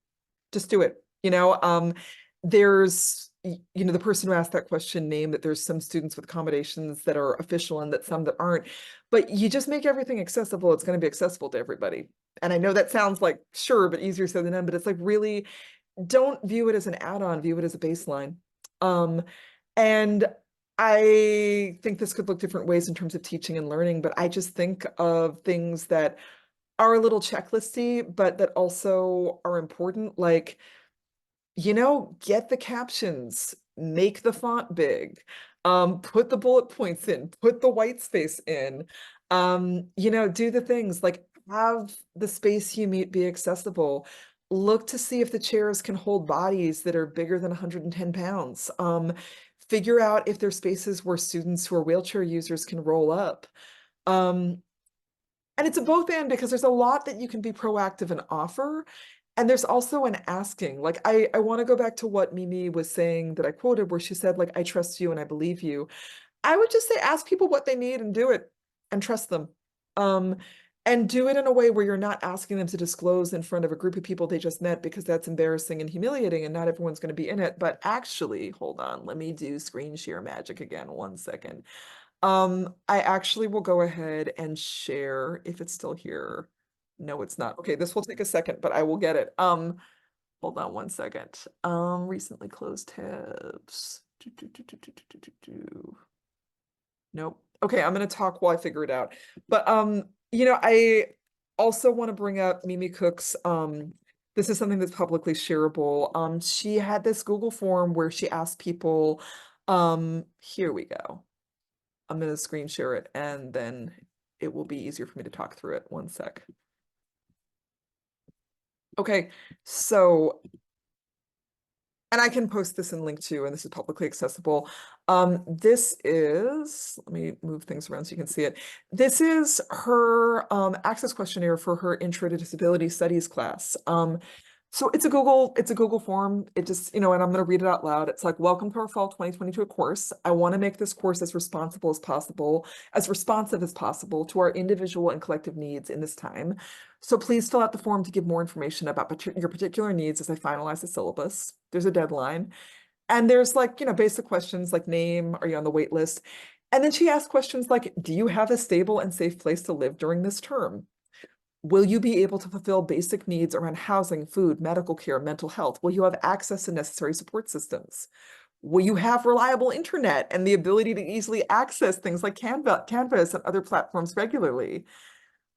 Just do it. You know, there's, you know, the person who asked that question named that there's some students with accommodations that are official and that some that aren't, but you just make everything accessible. It's going to be accessible to everybody. And I know that sounds like sure, but easier said than done, but it's like really don't view it as an add-on, view it as a baseline. And I think this could look different ways in terms of teaching and learning, but I just think of things that are a little checklisty, but that also are important. Like, you know, get the captions, make the font big, put the bullet points in, put the white space in, you know, do the things like have the space you meet be accessible. Look to see if the chairs can hold bodies that are bigger than 110 pounds. Figure out if there's spaces where students who are wheelchair users can roll up. And it's a both and, because there's a lot that you can be proactive and offer. And there's also an asking. Like, I want to go back to what Mimi was saying that I quoted, where she said, like, I trust you and I believe you. I would just say, ask people what they need and do it and trust them. And do it in a way where you're not asking them to disclose in front of a group of people they just met, because that's embarrassing and humiliating and not everyone's going to be in it. But actually, hold on, let me do screen share magic again. 1 second. I actually will go ahead and share if it's still here. No, it's not. Okay, this will take a second, but I will get it. Hold on 1 second. Recently closed tabs. Nope. Okay, I'm gonna talk while I figure it out. But I also want to bring up Mimi Cook's this is something that's publicly shareable. She had this Google form where she asked people, here we go. I'm gonna screen share it and then it will be easier for me to talk through it. 1 sec. Okay, so, and I can post this in link too, and this is publicly accessible. This is, let me move things around so you can see it. This is her access questionnaire for her Intro to Disability Studies class. So it's a Google form. It just, and I'm going to read it out loud. It's like, welcome to our fall 2022 course. I want to make this course as responsive as possible to our individual and collective needs in this time. So please fill out the form to give more information about your particular needs as I finalize the syllabus. There's a deadline. And there's basic questions like name, are you on the wait list? And then she asks questions like, do you have a stable and safe place to live during this term? Will you be able to fulfill basic needs around housing, food, medical care, mental health? Will you have access to necessary support systems? Will you have reliable internet and the ability to easily access things like Canvas and other platforms regularly?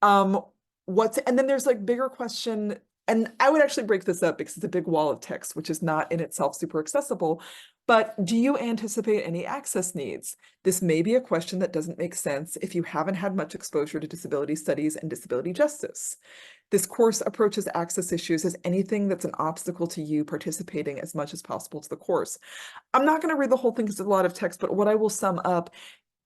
And then there's bigger question, and I would actually break this up because it's a big wall of text, which is not in itself super accessible. But do you anticipate any access needs? This may be a question that doesn't make sense if you haven't had much exposure to disability studies and disability justice. This course approaches access issues as anything that's an obstacle to you participating as much as possible to the course. I'm not going to read the whole thing because it's a lot of text, but what I will sum up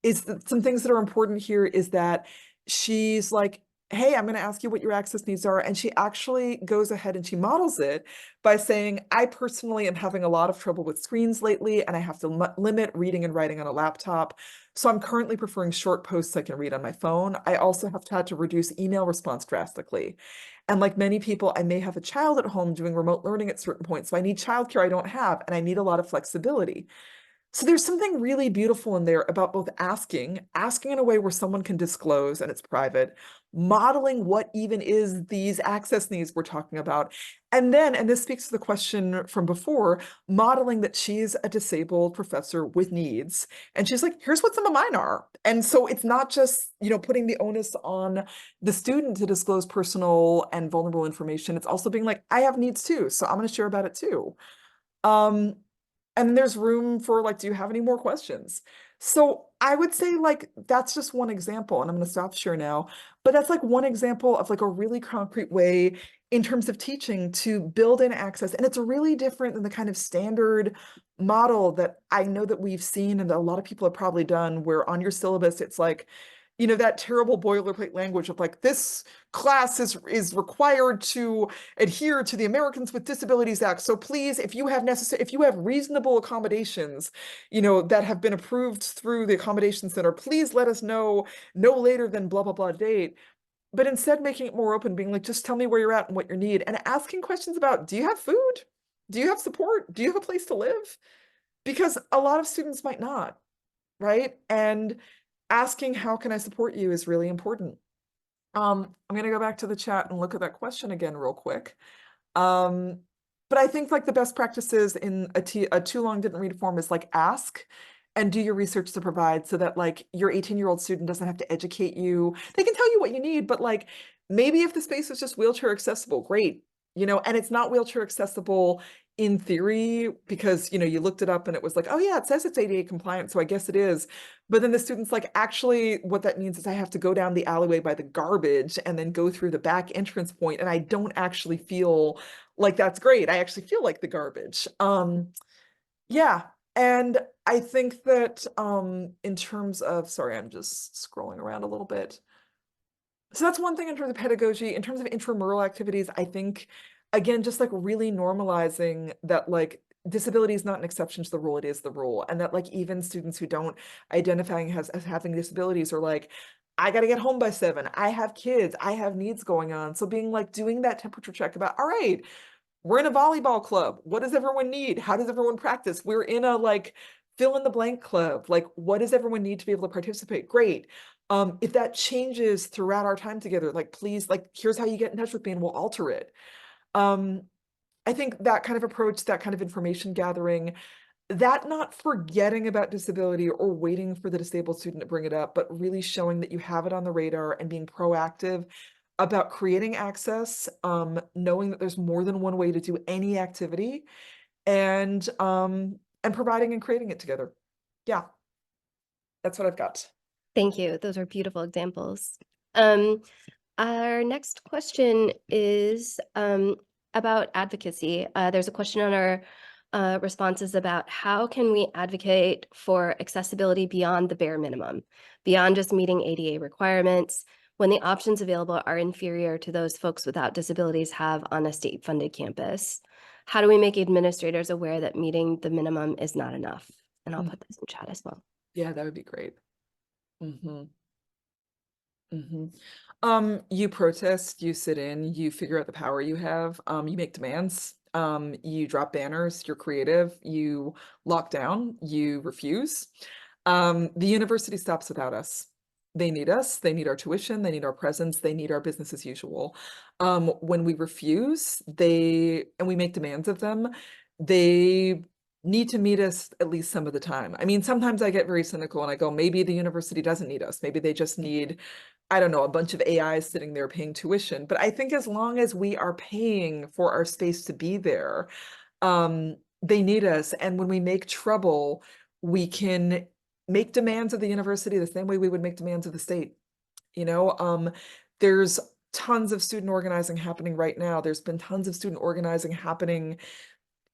is that some things that are important here is that she's like, hey, I'm going to ask you what your access needs are. And she actually goes ahead and she models it by saying, I personally am having a lot of trouble with screens lately, and I have to limit reading and writing on a laptop. So I'm currently preferring short posts I can read on my phone. I also have had to reduce email response drastically. And like many people, I may have a child at home doing remote learning at certain points. So I need childcare I don't have, and I need a lot of flexibility. So there's something really beautiful in there about both asking in a way where someone can disclose and it's private, modeling what even is these access needs we're talking about. And then, and this speaks to the question from before, modeling that she's a disabled professor with needs. And she's like, here's what some of mine are. And so it's not just, putting the onus on the student to disclose personal and vulnerable information. It's also being like, I have needs too, so I'm going to share about it too. And there's room for do you have any more questions? So I would say that's just one example, and I'm going to stop share now, but that's one example of a really concrete way in terms of teaching to build in access. And it's really different than the kind of standard model that I know that we've seen and that a lot of people have probably done, where on your syllabus, it's that terrible boilerplate language of this class is required to adhere to the Americans with Disabilities Act. So please, if you have reasonable accommodations, that have been approved through the accommodation center, please let us know no later than blah, blah, blah date. But instead making it more open, being just tell me where you're at and what you need, and asking questions about, do you have food? Do you have support? Do you have a place to live? Because a lot of students might not, right? And asking how can I support you is really important. I'm going to go back to the chat and look at that question again real quick. But I think the best practices in a too long didn't read form is ask and do your research to provide, so that your 18-year-old student doesn't have to educate you. They can tell you what you need, but maybe if the space is just wheelchair accessible, great. And it's not wheelchair accessible in theory because, you looked it up and it was oh yeah, it says it's ADA compliant, so I guess it is. But then the student's actually what that means is I have to go down the alleyway by the garbage and then go through the back entrance point, and I don't actually feel that's great. I actually feel like the garbage. Yeah. And I think that in terms of, sorry, I'm just scrolling around a little bit. So that's one thing in terms of pedagogy. In terms of intramural activities, I think again, just like really normalizing that like disability is not an exception to the rule, it is the rule. And that like even students who don't identify as having disabilities are like, I got to get home by 7. I have kids. I have needs going on. So being like doing that temperature check about, all right, we're in a volleyball club. What does everyone need? How does everyone practice? We're in a like fill in the blank club. Like, what does everyone need to be able to participate? Great. If that changes throughout our time together, like, please, like, here's how you get in touch with me and we'll alter it. I think that kind of approach, that kind of information gathering, that not forgetting about disability or waiting for the disabled student to bring it up, but really showing that you have it on the radar and being proactive about creating access, knowing that there's more than one way to do any activity, and providing and creating it together. Yeah, that's what I've got. Thank you. Those are beautiful examples. Our next question is about advocacy. There's a question on our responses about how can we advocate for accessibility beyond the bare minimum, beyond just meeting ADA requirements, when the options available are inferior to those folks without disabilities have on a state-funded campus. How do we make administrators aware that meeting the minimum is not enough? And I'll put this in chat as well. Yeah, that would be great. You protest, you sit in, you figure out the power you have, you make demands, you drop banners, you're creative, you lock down, you refuse. The university stops without us. They need us, they need our tuition, they need our presence, they need our business as usual. When we refuse, and we make demands of them, they need to meet us at least some of the time. I mean, sometimes I get very cynical and I go, maybe the university doesn't need us. Maybe they just need, I don't know, a bunch of AIs sitting there paying tuition. But I think as long as we are paying for our space to be there, they need us. And when we make trouble, we can make demands of the university the same way we would make demands of the state. You know, there's tons of student organizing happening right now. There's been tons of student organizing happening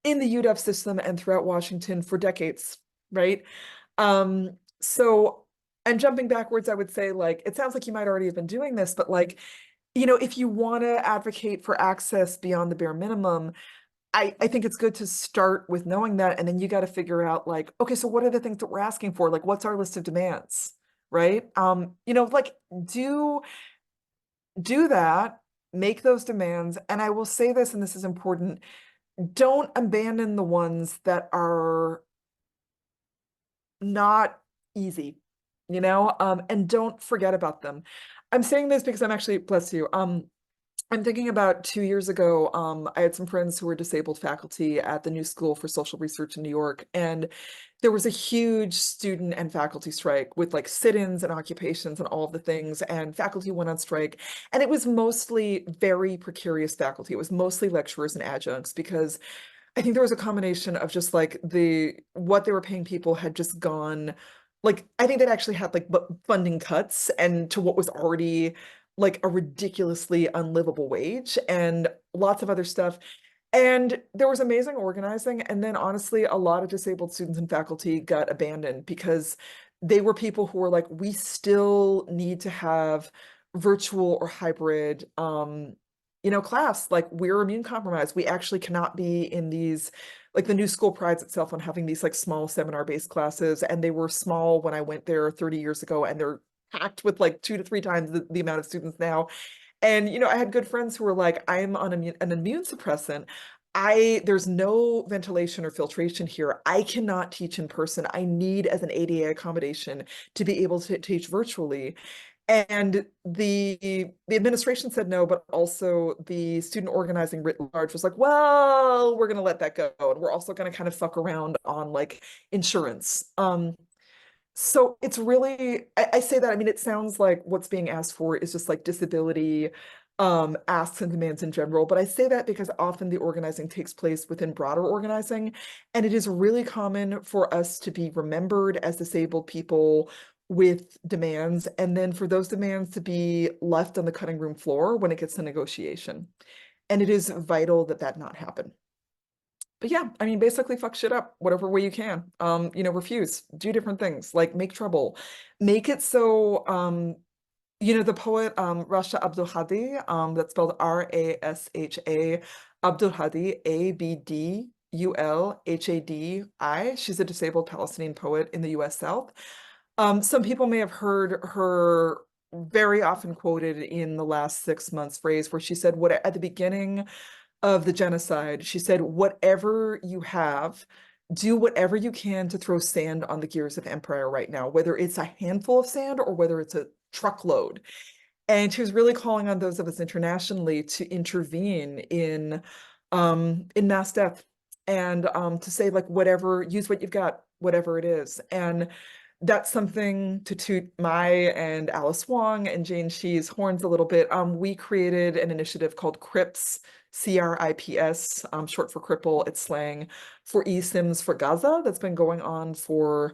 in the UW system and throughout Washington for decades, right? So, and jumping backwards, I would say, like, it sounds like you might already have been doing this, but like, you know, if you want to advocate for access beyond the bare minimum, I think it's good to start with knowing that, and then you got to figure out like, okay, so what are the things that we're asking for? Like, what's our list of demands, right? You know, like do that, make those demands. And I will say this, and this is important, don't abandon the ones that are not easy, you know, and don't forget about them. I'm saying this because I'm actually, bless you, I'm thinking about 2 years ago, I had some friends who were disabled faculty at the New School for Social Research in New York, and there was a huge student and faculty strike with like sit-ins and occupations and all of the things, and faculty went on strike, and it was mostly very precarious faculty. It was mostly lecturers and adjuncts, because I think there was a combination of just like what they were paying people had just gone, like, I think they'd actually had like funding cuts and to what was already like a ridiculously unlivable wage and lots of other stuff. And there was amazing organizing. And then honestly, a lot of disabled students and faculty got abandoned because they were people who were like, we still need to have virtual or hybrid you know, class, like we're immune compromised. We actually cannot be in these, like the New School prides itself on having these like small seminar-based classes. And they were small when I went there 30 years ago, and they're packed with like 2 to 3 times the amount of students now. And, you know, I had good friends who were like, I'm on an immune suppressant. There's no ventilation or filtration here. I cannot teach in person. I need as an ADA accommodation to be able to teach virtually. And the administration said no, but also the student organizing writ large was like, well, we're going to let that go. And we're also going to kind of fuck around on like insurance. So it's really, I say that, I mean, it sounds like what's being asked for is just like disability asks and demands in general. But I say that because often the organizing takes place within broader organizing. And it is really common for us to be remembered as disabled people with demands, and then for those demands to be left on the cutting room floor when it gets to negotiation. And it is vital that that not happen. But yeah, I mean, basically fuck shit up whatever way you can. You know, refuse, do different things, like make trouble, make it so You know, the poet Rasha Abdul Hadi, that's spelled Rasha Abdul Hadi, Abdulhadi. She's a disabled Palestinian poet in the US South. Some people may have heard her very often quoted in the last 6 months phrase where she said, what at the beginning of the genocide, she said, whatever you have, do whatever you can to throw sand on the gears of empire right now, whether it's a handful of sand or whether it's a truckload. And she was really calling on those of us internationally to intervene in mass death and to say, like, whatever, use what you've got, whatever it is. And that's something to toot my and Alice Wong and Jane Shee's horns a little bit. We created an initiative called CRIPS, CRIPS, short for cripple, it's slang for eSIMs for Gaza, that's been going on for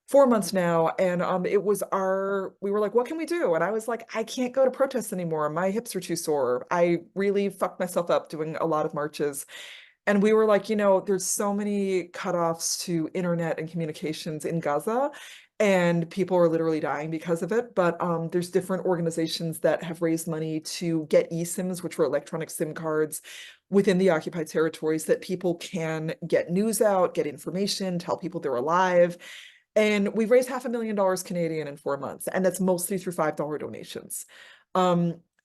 4 months now. And we were like, what can we do? And I was like, I can't go to protests anymore. My hips are too sore. I really fucked myself up doing a lot of marches. And we were like, there's so many cutoffs to internet and communications in Gaza, and people are literally dying because of it. But there's different organizations that have raised money to get eSIMs, which were electronic SIM cards within the occupied territories, that people can get news out, get information, tell people they're alive. And we've raised $500,000 Canadian in 4 months, and that's mostly through $5 donations.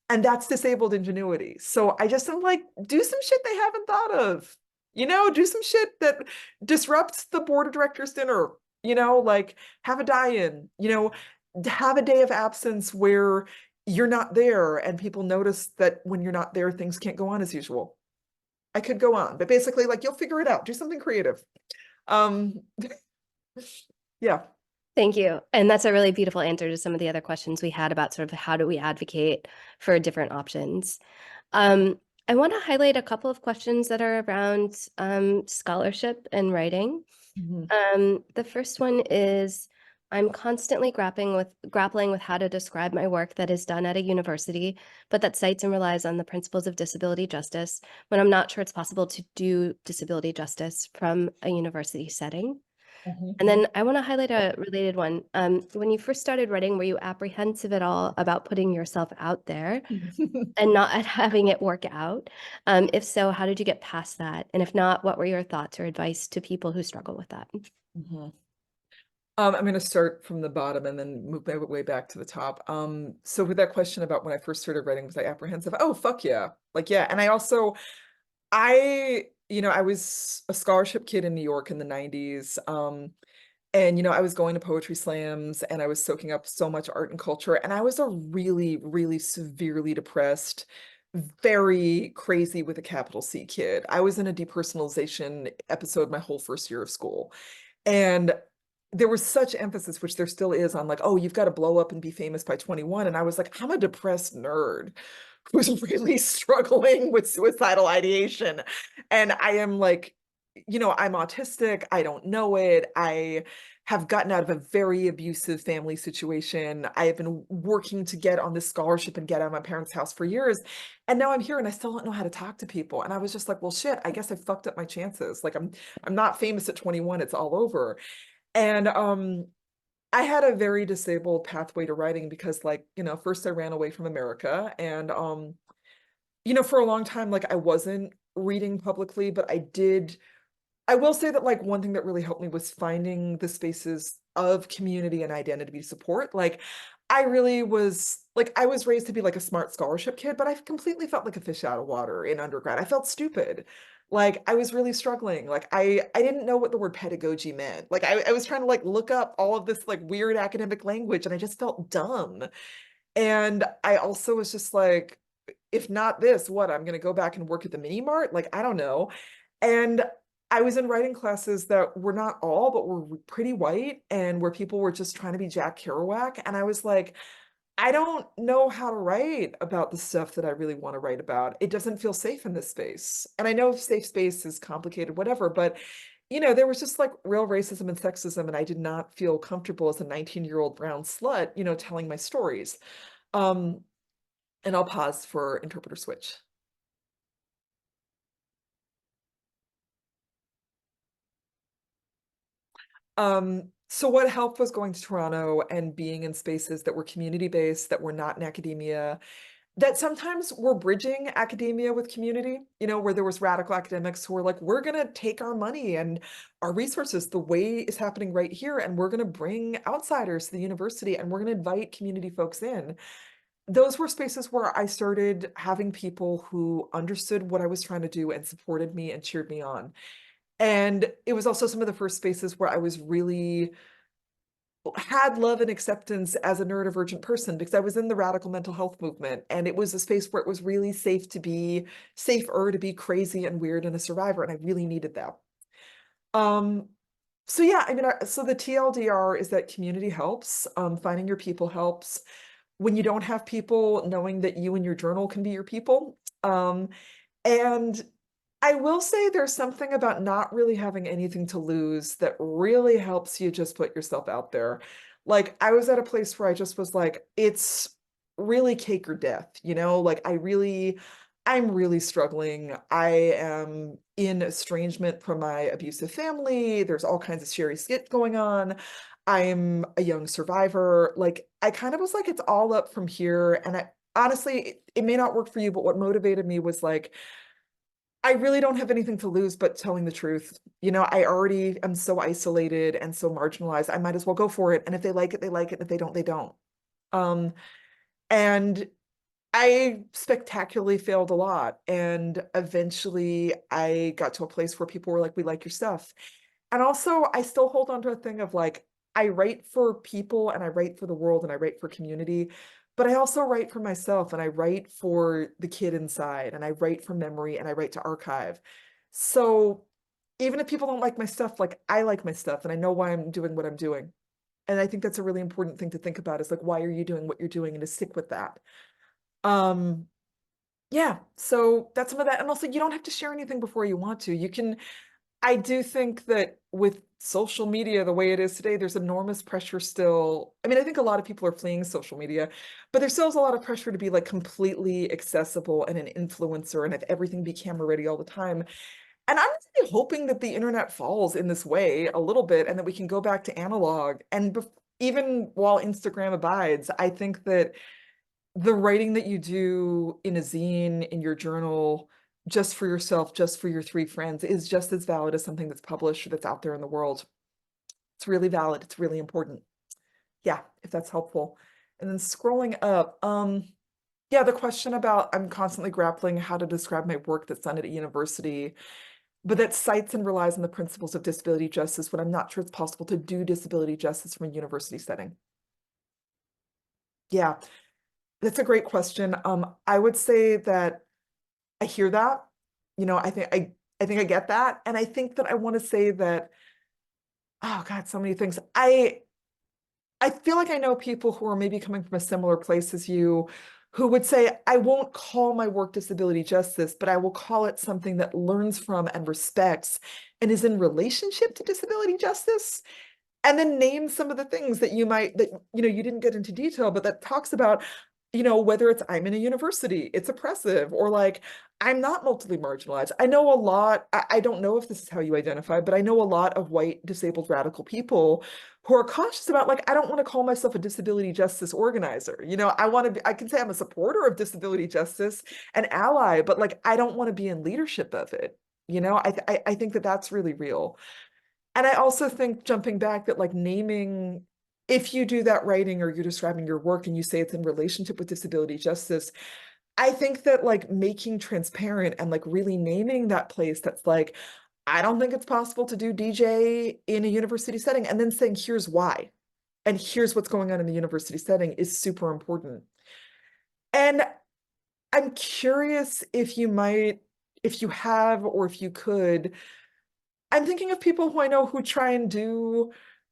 And that's disabled ingenuity. So I just am like, do some shit they haven't thought of, do some shit that disrupts the board of directors dinner, like have a die-in, have a day of absence where you're not there and people notice that when you're not there, things can't go on as usual. I could go on, but basically, like, you'll figure it out, do something creative. Yeah. Thank you. And that's a really beautiful answer to some of the other questions we had about sort of how do we advocate for different options. I want to highlight a couple of questions that are around scholarship and writing. The first one is, I'm constantly grappling with how to describe my work that is done at a university, but that cites and relies on the principles of disability justice when I'm not sure it's possible to do disability justice from a university setting. And then I want to highlight a related one. When you first started writing, were you apprehensive at all about putting yourself out there and not having it work out? If so, how did you get past that? And if not, what were your thoughts or advice to people who struggle with that? I'm going to start from the bottom and then move my way back to the top. So with that question about when I first started writing, was I apprehensive? Oh, fuck yeah. Like, yeah. And I was a scholarship kid in New York in the 90s. And, I was going to poetry slams and I was soaking up so much art and culture. And I was a really, really severely depressed, very crazy with a capital C kid. I was in a depersonalization episode my whole first year of school. And there was such emphasis, which there still is, on like, oh, you've got to blow up and be famous by 21. And I was like, I'm a depressed nerd who's really struggling with suicidal ideation. And I am like, I'm autistic. I don't know it. I have gotten out of a very abusive family situation. I have been working to get on this scholarship and get out of my parents' house for years. And now I'm here and I still don't know how to talk to people. And I was just like, well, shit, I guess I fucked up my chances. Like I'm not famous at 21. It's all over. And I had a very disabled pathway to writing because, like, first I ran away from America and for a long time, like, I wasn't reading publicly, but I will say that, like, one thing that really helped me was finding the spaces of community and identity support. Like, I was raised to be like a smart scholarship kid, but I completely felt like a fish out of water in undergrad. I felt stupid. Like, I was really struggling. Like, I didn't know what the word pedagogy meant. Like, I was trying to, like, look up all of this, like, weird academic language, and I just felt dumb. And I also was just like, if not this, what? I'm going to go back and work at the mini mart? Like, I don't know. And I was in writing classes that were not all, but were pretty white, and where people were just trying to be Jack Kerouac. And I was like, I don't know how to write about the stuff that I really want to write about. It doesn't feel safe in this space. And I know safe space is complicated, whatever, but there was just like real racism and sexism, and I did not feel comfortable as a 19-year-old brown slut, telling my stories. And I'll pause for interpreter switch. So what helped was going to Toronto and being in spaces that were community-based, that were not in academia, that sometimes were bridging academia with community, where there was radical academics who were like, we're going to take our money and our resources, the way is happening right here, and we're going to bring outsiders to the university and we're going to invite community folks in. Those were spaces where I started having people who understood what I was trying to do and supported me and cheered me on. And it was also some of the first spaces where I was really had love and acceptance as a neurodivergent person, because I was in the radical mental health movement, and it was a space where it was really safer to be crazy and weird and a survivor, and I really needed that. So yeah, I mean, so the TLDR is that community helps, finding your people helps. When you don't have people, knowing that you and your journal can be your people. And I will say there's something about not really having anything to lose that really helps you just put yourself out there. Like, I was at a place where I just was like, it's really cake or death, like I'm really struggling. I am in estrangement from my abusive family. There's all kinds of scary shit going on. I'm a young survivor. Like, I kind of was like, it's all up from here. And I honestly, it may not work for you, but what motivated me was like, I really don't have anything to lose but telling the truth. I already am so isolated and so marginalized. I might as well go for it. And if they like it, they like it. If they don't, they don't. And I spectacularly failed a lot. And eventually I got to a place where people were like, we like your stuff. And also, I still hold on to a thing of like, I write for people and I write for the world and I write for community, but I also write for myself and I write for the kid inside and I write for memory and I write to archive. So even if people don't like my stuff, like, I like my stuff and I know why I'm doing what I'm doing. And I think that's a really important thing to think about, is like, why are you doing what you're doing, and to stick with that. Yeah, so that's some of that. And also, you don't have to share anything before you want to. I do think that with social media the way it is today, there's enormous pressure still. I mean, I think a lot of people are fleeing social media, but there still is a lot of pressure to be like completely accessible and an influencer and have everything be camera ready all the time. And I'm really hoping that the internet falls in this way a little bit and that we can go back to analog. And even while Instagram abides, I think that the writing that you do in a zine, in your journal, just for yourself, just for your 3 friends, is just as valid as something that's published or that's out there in the world. It's really valid. It's really important. Yeah, if that's helpful. And then scrolling up, yeah, the question about, I'm constantly grappling how to describe my work that's done at a university, but that cites and relies on the principles of disability justice when I'm not sure it's possible to do disability justice from a university setting. Yeah, that's a great question. I would say that I hear that, I think I get that. And I think that I want to say that, oh God, so many things. I feel like I know people who are maybe coming from a similar place as you, who would say, I won't call my work disability justice, but I will call it something that learns from and respects and is in relationship to disability justice. And then name some of the things that you didn't get into detail, but that talks about, whether it's I'm in a university, it's oppressive, or like, I'm not multiply marginalized. I know a lot, I don't know if this is how you identify, but I know a lot of white disabled radical people who are cautious about, like, I don't want to call myself a disability justice organizer. I can say I'm a supporter of disability justice, an ally, but like, I don't want to be in leadership of it. I think that that's really real. And I also think, jumping back, that like naming, if you do that writing or you're describing your work and you say it's in relationship with disability justice, I think that like making transparent and like really naming that place that's like, I don't think it's possible to do DJ in a university setting, and then saying, here's why, and here's what's going on in the university setting, is super important. And I'm curious if you have, or if you could, I'm thinking of people who I know who try and do,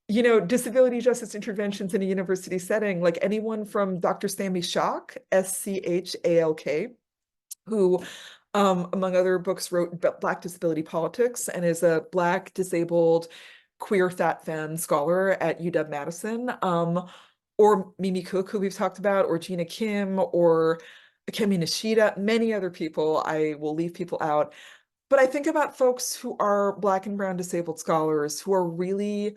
disability justice interventions in a university setting, like anyone from Dr. Sami Schalk, Schalk, who, among other books, wrote Black Disability Politics and is a Black disabled queer fat femme scholar at UW-Madison, or Mimi Cook, who we've talked about, or Gina Kim, or Kemi Nishida, many other people. I will leave people out. But I think about folks who are Black and brown disabled scholars who are really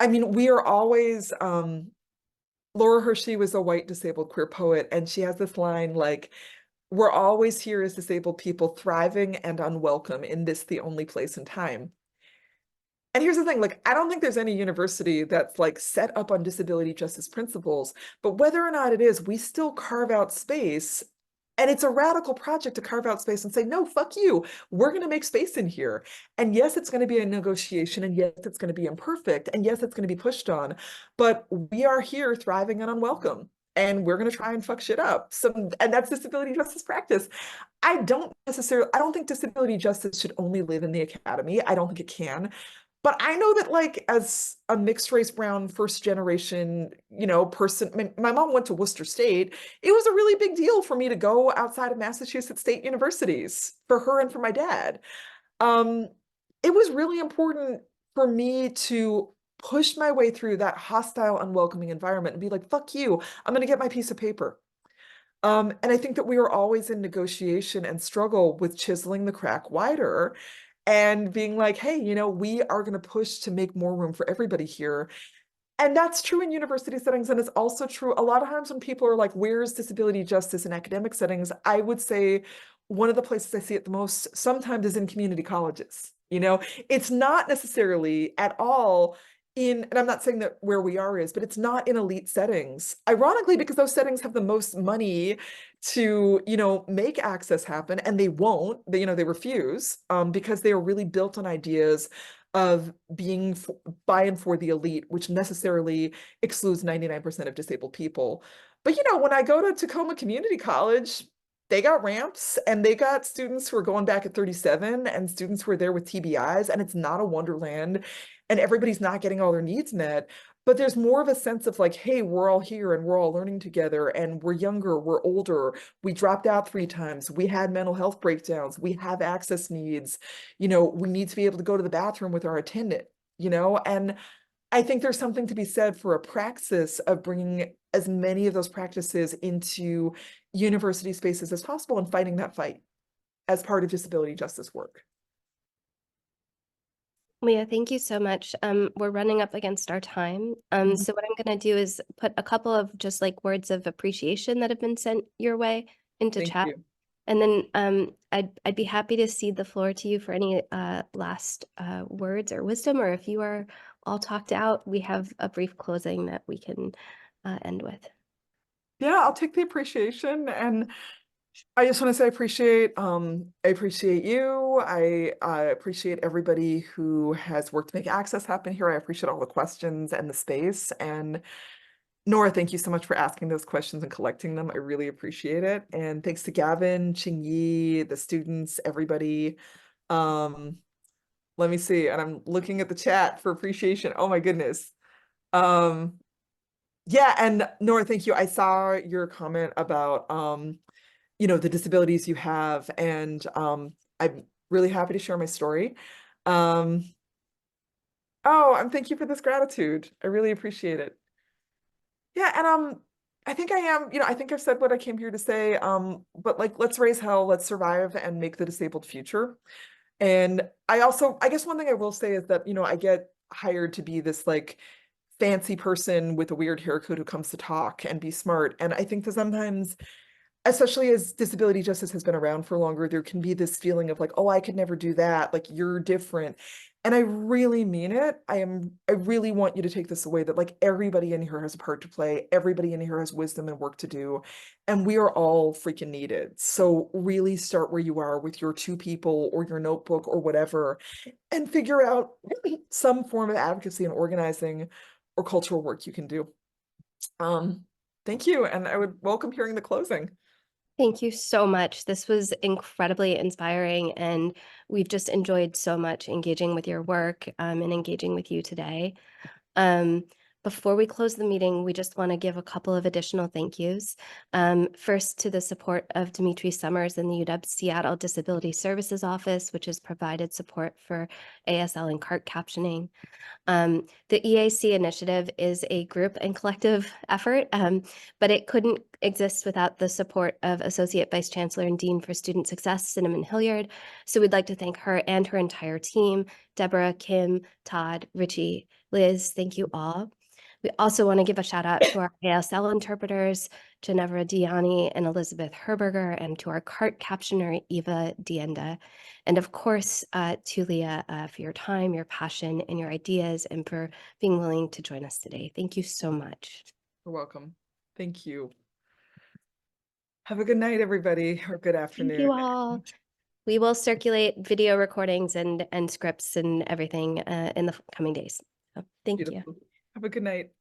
I mean, we are always, Laura Hershey was a white disabled queer poet, and she has this line like, we're always here as disabled people, thriving and unwelcome in this, the only place and time. And here's the thing, like, I don't think there's any university that's like set up on disability justice principles, but whether or not it is, we still carve out space. And it's a radical project to carve out space and say, no, fuck you. We're going to make space in here. And yes, it's going to be a negotiation. And yes, it's going to be imperfect. And yes, it's going to be pushed on. But we are here thriving and unwelcome. And we're going to try and fuck shit up. So, and that's disability justice practice. I don't think disability justice should only live in the academy. I don't think it can. But I know that, like, as a mixed race brown first generation, person, my mom went to Worcester State. It was a really big deal for me to go outside of Massachusetts state universities for her and for my dad. It was really important for me to push my way through that hostile, unwelcoming environment and be like, fuck you, I'm going to get my piece of paper. And I think that we are always in negotiation and struggle with chiseling the crack wider and being like, hey, we are going to push to make more room for everybody here. And that's true in university settings. And it's also true a lot of times when people are like, where's disability justice in academic settings? I would say one of the places I see it the most sometimes is in community colleges. It's not necessarily at all and I'm not saying that where we are is, but it's not in elite settings, ironically, because those settings have the most money to, make access happen, and they won't, they refuse, because they are really built on ideas of being by and for the elite, which necessarily excludes 99% of disabled people. But, when I go to Tacoma Community College, they got ramps and they got students who are going back at 37 and students who are there with TBIs, and it's not a wonderland and everybody's not getting all their needs met. But there's more of a sense of like, hey, we're all here and we're all learning together and we're younger, we're older, we dropped out 3 times, we had mental health breakdowns, we have access needs, we need to be able to go to the bathroom with our attendant, and I think there's something to be said for a praxis of bringing as many of those practices into university spaces as possible and fighting that fight as part of disability justice work. Leah, thank you so much. We're running up against our time. So what I'm going to do is put a couple of just like words of appreciation that have been sent your way into Thank chat. you. And then I'd be happy to cede the floor to you for any last words or wisdom, or if you are all talked out, we have a brief closing that we can end with. Yeah, I'll take the appreciation, and I just want to say I appreciate you. I appreciate everybody who has worked to make access happen here. I appreciate all the questions and the space. And Nora, thank you so much for asking those questions and collecting them. I really appreciate it. And thanks to Gavin, Ching Yi, the students, everybody. Let me see. And I'm looking at the chat for appreciation. Oh my goodness. Yeah, and Nora, thank you. I saw your comment about the disabilities you have, and I'm really happy to share my story. Oh, and thank you for this gratitude. I really appreciate it. Yeah, and I think I am, I think I've said what I came here to say. But like, let's raise hell, let's survive and make the disabled future. And I guess one thing I will say is that, I get hired to be this like fancy person with a weird haircut who comes to talk and be smart. And I think that sometimes, especially as disability justice has been around for longer, there can be this feeling of like, oh, I could never do that. Like, you're different. And I really mean it. I really want you to take this away that like everybody in here has a part to play. Everybody in here has wisdom and work to do. And we are all freaking needed. So really start where you are with your 2 people or your notebook or whatever, and figure out some form of advocacy and organizing or cultural work you can do. Thank you. And I would welcome hearing the closing. Thank you so much. This was incredibly inspiring, and we've just enjoyed so much engaging with your work and engaging with you today. Before we close the meeting, we just want to give a couple of additional thank yous. First, to the support of Dimitri Summers in the UW Seattle Disability Services Office, which has provided support for ASL and CART captioning. The EAC initiative is a group and collective effort, but it couldn't exist without the support of Associate Vice Chancellor and Dean for Student Success, Cinnamon Hilliard. So we'd like to thank her and her entire team, Deborah, Kim, Todd, Richie, Liz, thank you all. We also want to give a shout out to our ASL interpreters, Ginevra Diani and Elizabeth Herberger, and to our CART captioner, Eva Dienda. And of course, to Leah for your time, your passion, and your ideas, and for being willing to join us today. Thank you so much. You're welcome. Thank you. Have a good night, everybody, or good afternoon. Thank you all. We will circulate video recordings and scripts and everything in the coming days. So thank you. Beautiful. Have a good night.